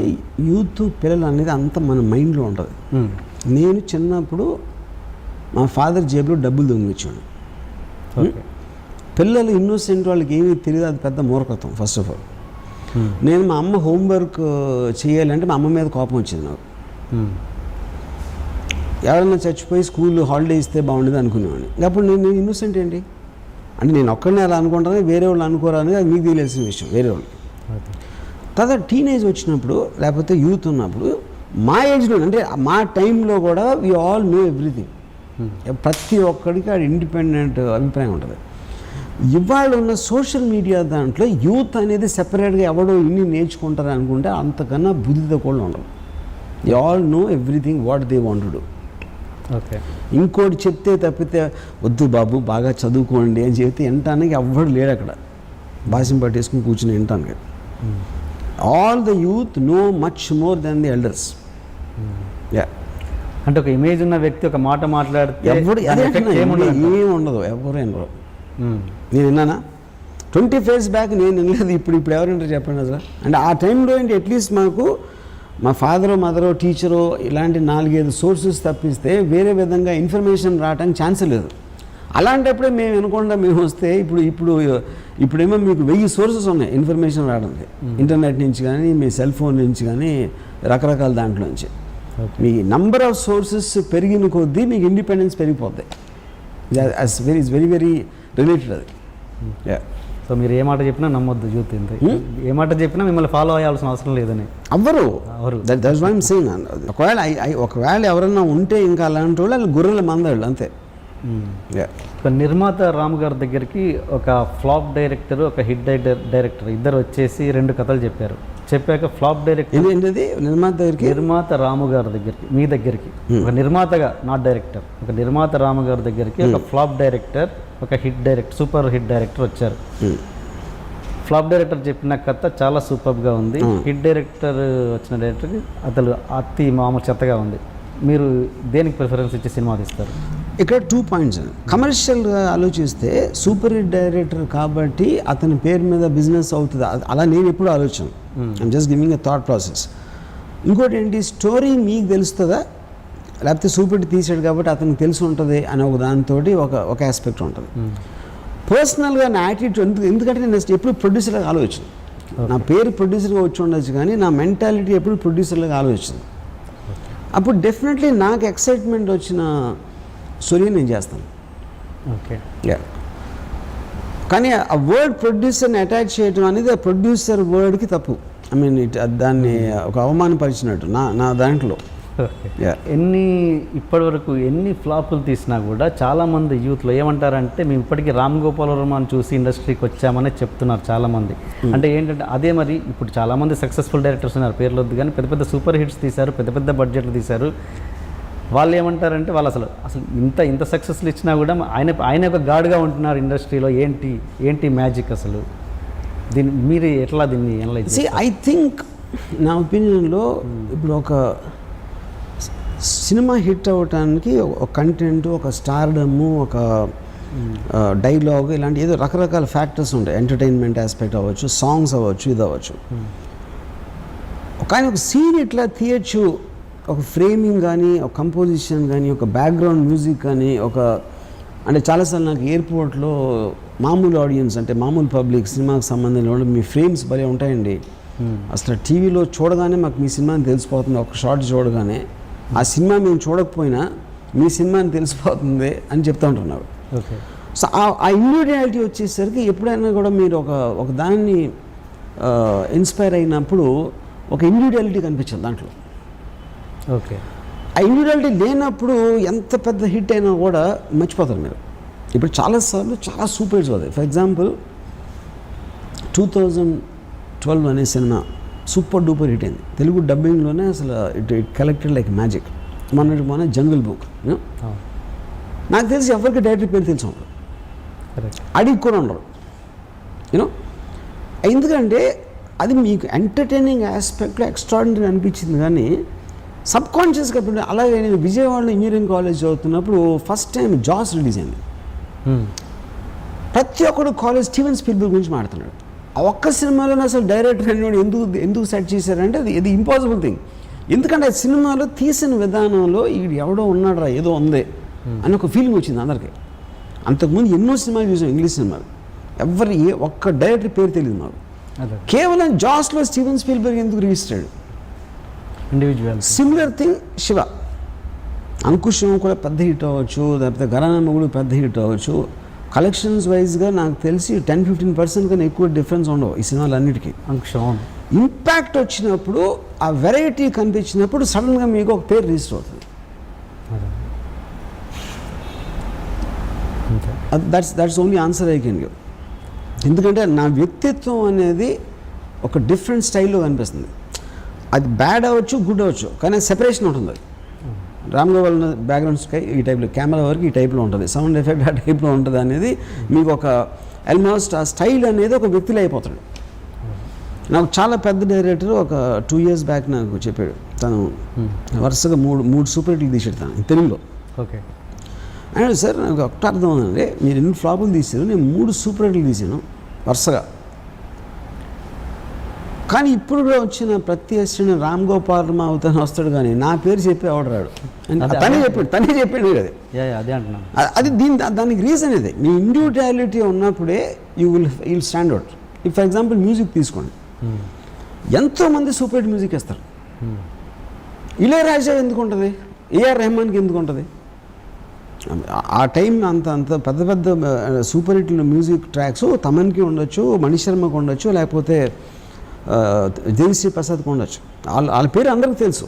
యూత్ పిల్లలు అనేది అంత మన మైండ్లో ఉంటుంది. నేను చిన్నప్పుడు మా ఫాదర్ జేబులో డబ్బులు దొంగిలించాను. పిల్లలు ఇన్నోసెంట్, వాళ్ళకి ఏమీ తెలియదు, అది పెద్ద మూర్ఖత్వం ఫస్ట్ ఆఫ్ ఆల్. నేను మా అమ్మ హోంవర్క్ చేయాలంటే మా అమ్మ మీద కోపం వచ్చింది నాకు. ఎవరైనా చచ్చిపోయి స్కూల్ హాలిడే ఇస్తే బాగుండేది అనుకునేవాడిని. అప్పుడు నేను ఇన్నోసెంట్ ఏంటి అంటే నేను ఒక్కడనే అలా అనుకుంటాను, వేరే వాళ్ళు అనుకోరా అనేది అది మీకు తెలియాల్సిన విషయం, వేరే వాళ్ళు. తర్వాత టీనేజ్ వచ్చినప్పుడు లేకపోతే యూత్ ఉన్నప్పుడు మా ఏజ్లో అంటే మా టైంలో కూడా వీ ఆల్ నో ఎవ్రీథింగ్. ప్రతి ఒక్కడికి అది ఇండిపెండెంట్ అభిప్రాయం ఉంటుంది. ఇవాళ ఉన్న సోషల్ మీడియా దాంట్లో యూత్ అనేది సెపరేట్గా ఎవడో ఇన్ని నేర్చుకుంటారు అనుకుంటే అంతకన్నా బుద్ధితో కూడా ఉండదు. They all know everything what they want to do. Okay, ఇంకోటి చెప్తే తప్పితే వద్దు బాబు బాగా చదువుకోండి అని చెప్తే వినటానికి ఎవ్వడు లేడు అక్కడ, భాషం పట్టేసుకుని కూర్చుని వినటానికి. All the youth know much more than the elders. అంటే ఒక ఇమేజ్ ఉన్న వ్యక్తి ఒక మాట మాట్లాడితే ఏముండదు, ఎవరు వినరు. నేను విన్నానా 20 years బ్యాక్ నేను వినలేదు, ఇప్పుడు ఎవరు వింటారు చెప్పండి అసలు. అంటే ఆ టైంలో ఏంటి అట్లీస్ట్ మాకు మా ఫాదరో మదరో టీచరో ఇలాంటి 4-5 సోర్సెస్ తప్పిస్తే వేరే విధంగా ఇన్ఫర్మేషన్ రావడానికి ఛాన్స్ లేదు. అలాంటప్పుడే మేము వినకుండా మేము వస్తే ఇప్పుడేమో మీకు 1000 సోర్సెస్ ఉన్నాయి ఇన్ఫర్మేషన్ రావడానికి, ఇంటర్నెట్ నుంచి కానీ మీ సెల్ ఫోన్ నుంచి కానీ రకరకాల దాంట్లో నుంచి. మీ నంబర్ ఆఫ్ సోర్సెస్ పెరిగిన కొద్దీ మీకు ఇండిపెండెన్స్ పెరిగిపోద్ది. ఇట్స్ వెరీ వెరీ రిలేటెడ్ అది. సో మీరు ఏ మాట చెప్పినా నమ్మొద్దు యూత్, ఏ మాట చెప్పినా మిమ్మల్ని ఫాలో అయ్యాల్సిన అవసరం లేదని అవ్వరు. That's why I'm saying. ఒకవేళ ఎవరన్నా ఉంటే ఇంకా అలాంటి వాళ్ళు గొర్రెల మందాళ్ళు అంతే. ఒక నిర్మాత రాము గారి దగ్గరికి ఒక ఫ్లాప్ డైరెక్టర్, ఒక హిట్ డైరెక్టర్ ఇద్దరు వచ్చేసి 2 కథలు చెప్పాక ఫ్లాప్ డైరెక్టర్ నిర్మాత రాము గారి దగ్గరికి, మీ దగ్గరికి ఒక నిర్మాతగా నాట్ డైరెక్టర్, ఒక నిర్మాత రాము గారి దగ్గరికి ఒక ఫ్లాప్ డైరెక్టర్, ఒక hit director, super hit director వచ్చారు. ఫ్లాప్ డైరెక్టర్ చెప్పిన కథ చాలా సూపర్గా ఉంది, హిట్ డైరెక్టర్ వచ్చిన డైరెక్టర్కి అతను అతి మామూలు చెత్తగా ఉంది. మీరు దేనికి ప్రిఫరెన్స్ ఇచ్చి సినిమా తీస్తారు? ఇక్కడ 2 points. కమర్షియల్గా ఆలోచిస్తే సూపర్ హిట్ డైరెక్టర్ కాబట్టి అతని పేరు మీద బిజినెస్ అవుతుంది, అలా నేను ఎప్పుడు ఆలోచన. I'm just giving a thought process. ఇంకోటి ఏంటి, స్టోరీ మీకు తెలుస్తుందా లేకపోతే సూపర్ హిట్ తీసాడు కాబట్టి అతనికి తెలిసి ఉంటుంది అనే ఒక దాంతో ఒక ఆస్పెక్ట్ ఉంటుంది. పర్సనల్గా నా యాటిట్యూడ్ ఎందుకంటే నేను ఎప్పుడు ప్రొడ్యూసర్గా ఆలోచన, నా పేరు ప్రొడ్యూసర్గా వచ్చి ఉండొచ్చు కానీ నా మెంటాలిటీ ఎప్పుడు ప్రొడ్యూసర్గా ఆలోచించింది. అప్పుడు డెఫినెట్లీ నాకు ఎక్సైట్మెంట్ వచ్చిన స్టోరీ నేను చేస్తాను. ఓకే, కానీ ఆ వర్డ్ ప్రొడ్యూసర్ని అటాచ్ చేయడం అనేది ఆ ప్రొడ్యూసర్ వర్డ్కి తప్పు. ఐ మీన్ దాన్ని ఒక అవమానపరిచినట్టు నా దాంట్లో. ఇప్పటివరకు ఎన్ని ఫ్లాపులు తీసినా కూడా చాలామంది యూత్లో ఏమంటారంటే మేము ఇప్పటికీ రామ్ గోపాల్ వర్మని చూసి ఇండస్ట్రీకి వచ్చామని చెప్తున్నారు చాలామంది. అంటే ఏంటంటే అదే మరి ఇప్పుడు చాలామంది సక్సెస్ఫుల్ డైరెక్టర్స్ ఉన్నారు, పేర్లు వద్దు కానీ పెద్ద పెద్ద సూపర్ హిట్స్ తీశారు, పెద్ద బడ్జెట్లు తీశారు. వాళ్ళు ఏమంటారంటే వాళ్ళు అసలు ఇంత సక్సెస్లు ఇచ్చినా కూడా ఆయన ఒక గాడ్గా ఉంటున్నారు ఇండస్ట్రీలో, ఏంటి మ్యాజిక్ అసలు? మీరు ఎట్లా దీన్ని అనలైజ్? ఐ థింక్ నా ఒపీనియన్లో ఇప్పుడు ఒక సినిమా హిట్ అవ్వటానికి ఒక కంటెంట్, ఒక స్టార్డమ్, ఒక డైలాగ్, ఇలాంటి ఏదో రకరకాల ఫ్యాక్టర్స్ ఉంటాయి. ఎంటర్టైన్మెంట్ ఆస్పెక్ట్ అవ్వచ్చు, సాంగ్స్ అవ్వచ్చు, ఇది అవ్వచ్చు. కానీ ఒక సీన్ ఇట్లా తీయచ్చు, ఒక ఫ్రేమింగ్ కానీ, ఒక కంపోజిషన్ కానీ, ఒక బ్యాక్గ్రౌండ్ మ్యూజిక్ కానీ, అంటే చాలాసార్లు నాకు ఎయిర్పోర్ట్లో మామూలు ఆడియన్స్ అంటే మామూలు పబ్లిక్ సినిమాకి సంబంధించిన వాళ్ళు మీ ఫ్రేమ్స్ భలే ఉంటాయండి, అసలు టీవీలో చూడగానే మాకు మీ సినిమాని తెలిసిపోతుంది, ఒక షార్ట్ చూడగానే ఆ సినిమా మేము చూడకపోయినా మీ సినిమాని తెలిసిపోతుంది అని చెప్తూ ఉంటున్నారు. ఓకే. సో ఆ ఇండివిజువాలిటీ వచ్చేసరికి ఎప్పుడైనా కూడా మీరు ఒక దాన్ని ఇన్స్పైర్ అయినప్పుడు ఒక ఇండివిజువాలిటీ కనిపించదు దాంట్లో. ఓకే. ఆ ఇండివిజువాలిటీ లేనప్పుడు ఎంత పెద్ద హిట్ అయినా కూడా మర్చిపోతారు మీరు. ఇప్పుడు చాలాసార్లు చాలా సూపర్ హిట్స్ అవుతాయి. ఫర్ ఎగ్జాంపుల్ 2012 అనే సినిమా సూపర్ డూపర్ హిట్ అయింది. తెలుగు డబ్బింగ్లోనే అసలు ఇట్ కలెక్టెడ్ లైక్ మ్యాజిక్. మన జంగిల్ బుక్. నాకు తెలిసి ఎవరికి డైరెక్టర్ పేరు తెలిసి ఉండరు, అడిగి కూడా ఉండరు. యూనో, ఎందుకంటే అది మీకు ఎంటర్టైనింగ్ ఆస్పెక్ట్లో ఎక్స్ట్రాడినరీ అనిపించింది. కానీ సబ్ కాన్షియస్గా ఇప్పుడు అలాగే నేను విజయవాడలో ఇంజనీరింగ్ కాలేజ్ చదువుతున్నప్పుడు ఫస్ట్ టైం జాస్ రిలీజ్ అయింది. ప్రతి ఒక్కడు కాలేజ్ స్టీవెన్ స్పీల్బర్గ్ గురించి మాట్లాడుతున్నాడు. ఆ ఒక్క సినిమాలోనే అసలు డైరెక్టర్ అనేవాడు ఎందుకు సెట్ చేశారంటే అది ఇంపాసిబుల్ థింగ్. ఎందుకంటే ఆ సినిమాలో తీసిన విధానంలో ఇది ఎవడో ఉన్నాడు రా, ఏదో ఉంది అని ఒక ఫీలింగ్ వచ్చింది అందరికీ. అంతకుముందు ఎన్నో సినిమాలు చూసాం, ఇంగ్లీష్ సినిమాలు, ఒక్క డైరెక్టర్ పేరు తెలియదు మాకు. కేవలం జాస్లో స్టీవెన్ స్పీల్బర్గ్ ఎందుకు registered. Individual similar thing Shiva. Ankusam కూడా పెద్ద హిట్ అవ్వచ్చు, లేకపోతే గరానా కూడా పెద్ద హిట్ అవ్వచ్చు. కలెక్షన్స్ వైజ్గా నాకు తెలిసి 10-15% కన్నా ఎక్కువ డిఫరెన్స్ ఉండవు ఈ సినిమాలన్నిటికీ. అంకుశం ఇంపాక్ట్ వచ్చినప్పుడు, ఆ వెరైటీ కనిపించినప్పుడు సడన్గా మీకు ఒక పేరు రిజిస్టర్ అవుతుంది. That's only answer I can give. ఎందుకంటే నా వ్యక్తిత్వం అనేది ఒక డిఫరెంట్ స్టైల్లో కనిపిస్తుంది. అది బ్యాడ్ అవ్వచ్చు, గుడ్ అవ్వచ్చు, కానీ సెపరేషన్ ఉంటుంది. రామ్ గోపాల్ బ్యాక్గ్రౌండ్ స్కై ఈ టైప్లో, కెమెరా వరకు ఈ టైప్లో ఉంటుంది, సౌండ్ ఎఫెక్ట్ ఆ టైప్లో ఉంటుంది అనేది మీకు ఒక ఆల్మోస్ట్ ఆ స్టైల్ అనేది ఒక వ్యక్తిలో అయిపోతాడు. నాకు చాలా పెద్ద డైరెక్టర్ ఒక 2 years బ్యాక్ నాకు చెప్పాడు. తను వరుసగా మూడు సూపర్ హిట్లు తీసాడు తను తెలుగులో. ఓకే. అండ్ సార్ నాకు ఒకటి అర్థం అవుతుందండి, మీరు ఎన్ని ఫ్లాపులు తీసారు, నేను 3 సూపర్ హిట్లు తీసాను వరుసగా. కానీ ఇప్పుడు కూడా వచ్చిన ప్రతి అసిస్టెంట్ రామ్ గోపాల్ వర్మ అవుతాను వస్తాడు, కానీ నా పేరు చెప్పి ఎవడు రాడు. తనే చెప్పాడు కదా. అదే అంటున్నాను. అది దానికి రీజన్ ఇది. మీ ఇండివిజువాలిటీ ఉన్నప్పుడే you will stand out. For example music తీసుకోండి, ఎంతోమంది సూపర్ హిట్ మ్యూజిక్ ఇస్తారు. ఇళయరాజా ఎందుకు ఉంటుంది, ఏఆర్ రెహమాన్కి ఎందుకు ఉంటుంది? ఆ టైం అంత పెద్ద సూపర్ హిట్ మ్యూజిక్ ట్రాక్స్ తమన్కి ఉండొచ్చు, మణి శర్మకి ఉండొచ్చు, లేకపోతే దేవిశ్రీ ప్రసాద్కి ఉండొచ్చు. వాళ్ళ పేరు అందరికీ తెలుసు.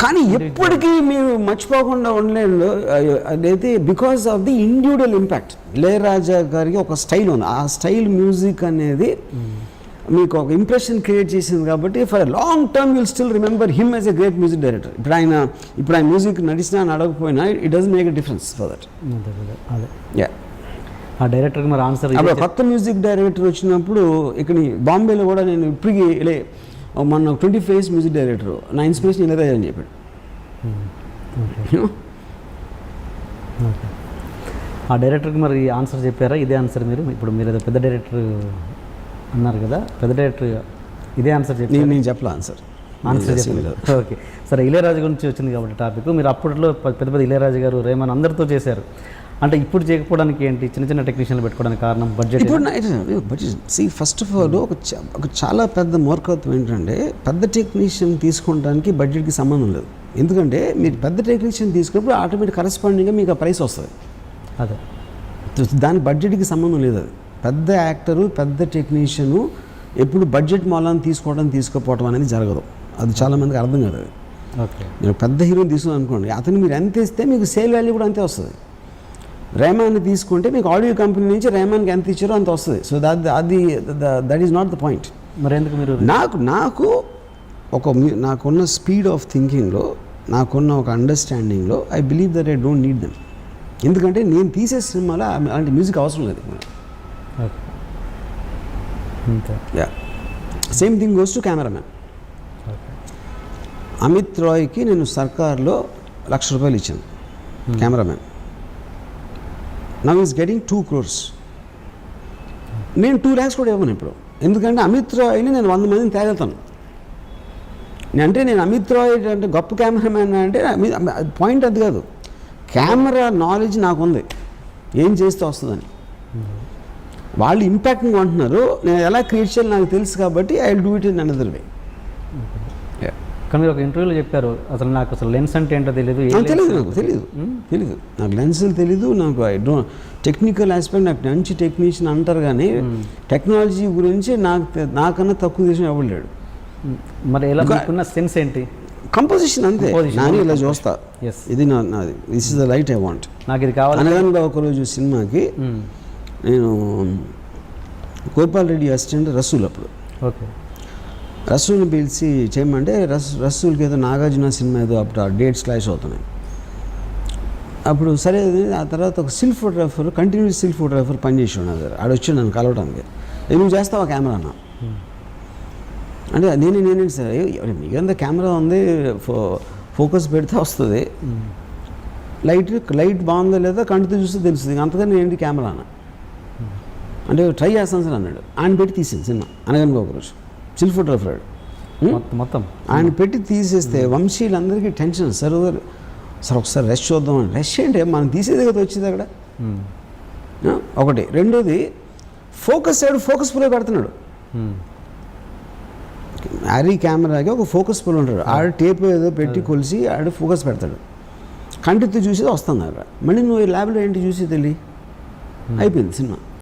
కానీ ఎప్పటికీ మీరు మర్చిపోకుండా ఉండలేదు అదైతే because of the individual impact. Ilaiyaraaja గారికి ఒక స్టైల్ ఉంది, ఆ స్టైల్ మ్యూజిక్ అనేది మీకు ఒక ఇంప్రెషన్ క్రియేట్ చేసింది. కాబట్టి for long term will still remember him as a great music director. ఇప్పుడు ఆయన మ్యూజిక్ నడిచినా అడగకపోయినా it doesn't make a difference for that. Yeah, ఆ డైరెక్టర్కి మరి ఆన్సర్. అప్పుడు కొత్త మ్యూజిక్ డైరెక్టర్ వచ్చినప్పుడు ఇక్కడ బాంబేలో కూడా నేను ఇప్పటికీ మన 25 years మ్యూజిక్ డైరెక్టర్ నా ఇన్స్పిరేషన్ ఇళయరాజా అని చెప్పాడు. ఆ డైరెక్టర్కి మరి ఆన్సర్ చెప్పారా? ఇదే ఆన్సర్ ఇప్పుడు మీరు ఏదో పెద్ద డైరెక్టర్ అన్నారు కదా, పెద్ద డైరెక్టర్ ఇదే ఆన్సర్ చెప్పారు? నేను చెప్పలే ఆన్సర్ చెప్పలేదు. ఓకే. సరే, ఇళయరాజా గురించి వచ్చింది కాబట్టి టాపిక్, మీరు అప్పట్లో పెద్ద ఇళయరాజా గారు, రెహమాన్ అందరితో చేశారు. అంటే ఇప్పుడు చేయకపోవడానికి ఏంటి, చిన్న టెక్నీషియన్లు పెట్టుకోవడానికి కారణం బడ్జెట్? ఇప్పుడు ఫస్ట్ ఆఫ్ ఆల్ ఒక చాలా పెద్ద మూర్ఖత్వం ఏంటంటే, పెద్ద టెక్నీషియన్ తీసుకోవడానికి బడ్జెట్కి సంబంధం లేదు. ఎందుకంటే మీరు పెద్ద టెక్నీషియన్ తీసుకున్నప్పుడు ఆటోమేటిక్ కరెస్పాండింగ్గా మీకు ఆ ప్రైస్ వస్తుంది. అదే, దాని బడ్జెట్కి సంబంధం లేదు. అది పెద్ద యాక్టరు, పెద్ద టెక్నీషియను ఎప్పుడు బడ్జెట్ మూలాన్ని తీసుకోపోవడం అనేది జరగదు. అది చాలామందికి అర్థం కాదు. అది ఓకే. మీరు పెద్ద హీరోని తీసుకుని అనుకోండి, అతను మీరు ఎంత ఇస్తే మీకు సేల్ వాల్యూ కూడా అంతే వస్తుంది. రెహమాన్ని తీసుకుంటే మీకు ఆడియో కంపెనీ నుంచి రెహమాన్కి ఎంత ఇచ్చారో అంత వస్తుంది. So that is not the point. మరి ఎందుకు మీరు నాకున్న స్పీడ్ ఆఫ్ థింకింగ్లో, నాకున్న ఒక అండర్స్టాండింగ్లో I believe that I don't need them. ఎందుకంటే నేను తీసే సినిమాలో అలాంటి మ్యూజిక్ అవసరం లేదు. Yeah, same thing goes to cameraman. Amit రాయ్కి నేను సర్కార్లో ₹1,00,000 ఇచ్చాను cameraman. Now is getting 2 crores. నేను 2 lakhs కూడా ఇవ్వను ఇప్పుడు. ఎందుకంటే అమిత్ రాయ్ని నేను 100 మందిని తేగలుగుతాను. అంటే నేను అమిత్ రాయ్ అంటే గొప్ప కెమెరామ్యాన్ అంటే పాయింట్ అది కాదు. కెమెరా నాలెడ్జ్ నాకుంది, ఏం చేస్తే వస్తుందని. వాళ్ళు ఇంపాక్టింగ్ అంటున్నారు, నేను ఎలా క్రియేట్ చేయాలి నాకు తెలుసు కాబట్టి I will do it in another way. కానీ మీరు ఒక ఇంటర్వ్యూలో చెప్పారు అసలు లెన్స్ అంటే ఏంటో తెలియదు. తెలీదు నాకు లెన్సులు తెలీదు, నాకు ఐ డోంట్ టెక్నికల్ ఆస్పెక్ట్, నాకు మంచి టెక్నీషియన్ అంటారు కానీ టెక్నాలజీ గురించి నాకన్నా తక్కువ చేసిన ఎవరు. మరి ఎలా మీకున్న సెన్స్ ఏంటి? కంపోజిషన్ అంతే, నాని ఇలా చూస్తా, ఇది నాది, this is the light I want, నాకు ఇది కావాలి. అనగానే ఒకరోజు సినిమాకి నేను గోపాల్ రెడ్డి అసిస్టెంట్ రసూల్, అప్పుడు ఓకే రసూల్ని పిలిచి చేయమంటే రసూల్కి ఏదో నాగార్జున సినిమా ఏదో అప్పుడు ఆ డేట్స్ క్లాష్ అవుతున్నాయి. అప్పుడు సరే, ఆ తర్వాత ఒక still photographer, continuous still photographer పనిచేసి ఉన్నాడు, ఆడు వచ్చి నన్ను కలవడానికి, నువ్వు చేస్తావా కెమెరా అన్న అంటే నేనేంటి సార్, మీకంతా కెమెరా ఉంది, ఫోకస్ పెడితే వస్తుంది, లైట్ బాగుందో లేదో కంటితో చూస్తే తెలుస్తుంది, అంతకని ఏంటి కెమెరా అన్న అంటే ట్రై చేస్తాను సార్ అన్నాడు. ఆయన పెట్టి తీసింది సినిమా అనగానే ఒకరోజు స్టిల్ ఫోటోగ్రాఫర్ మొత్తం ఆయన పెట్టి తీసేస్తే వంశీలందరికీ టెన్షన్, సార్ ఒకసారి రెస్ట్ చూద్దామని. రెస్ట్ ఏంటి, మనం తీసేది కదా వచ్చేది అక్కడ, ఒకటి. రెండోది ఫోకస్ ఫోకస్ పుల్ పెడుతున్నాడు, హ్యారీ కెమెరాకి ఒక ఫోకస్ పుల్ ఉంటాడు, ఆడ టేప్ ఏదో పెట్టి కొలిసి ఆడ ఫోకస్ పెడతాడు, కంటితో చూసేది వస్తుంది అక్కడ. మళ్ళీ నువ్వు ల్యాబ్లో ఏంటి చూసి తెలియ అయిపోయింది సినిమా.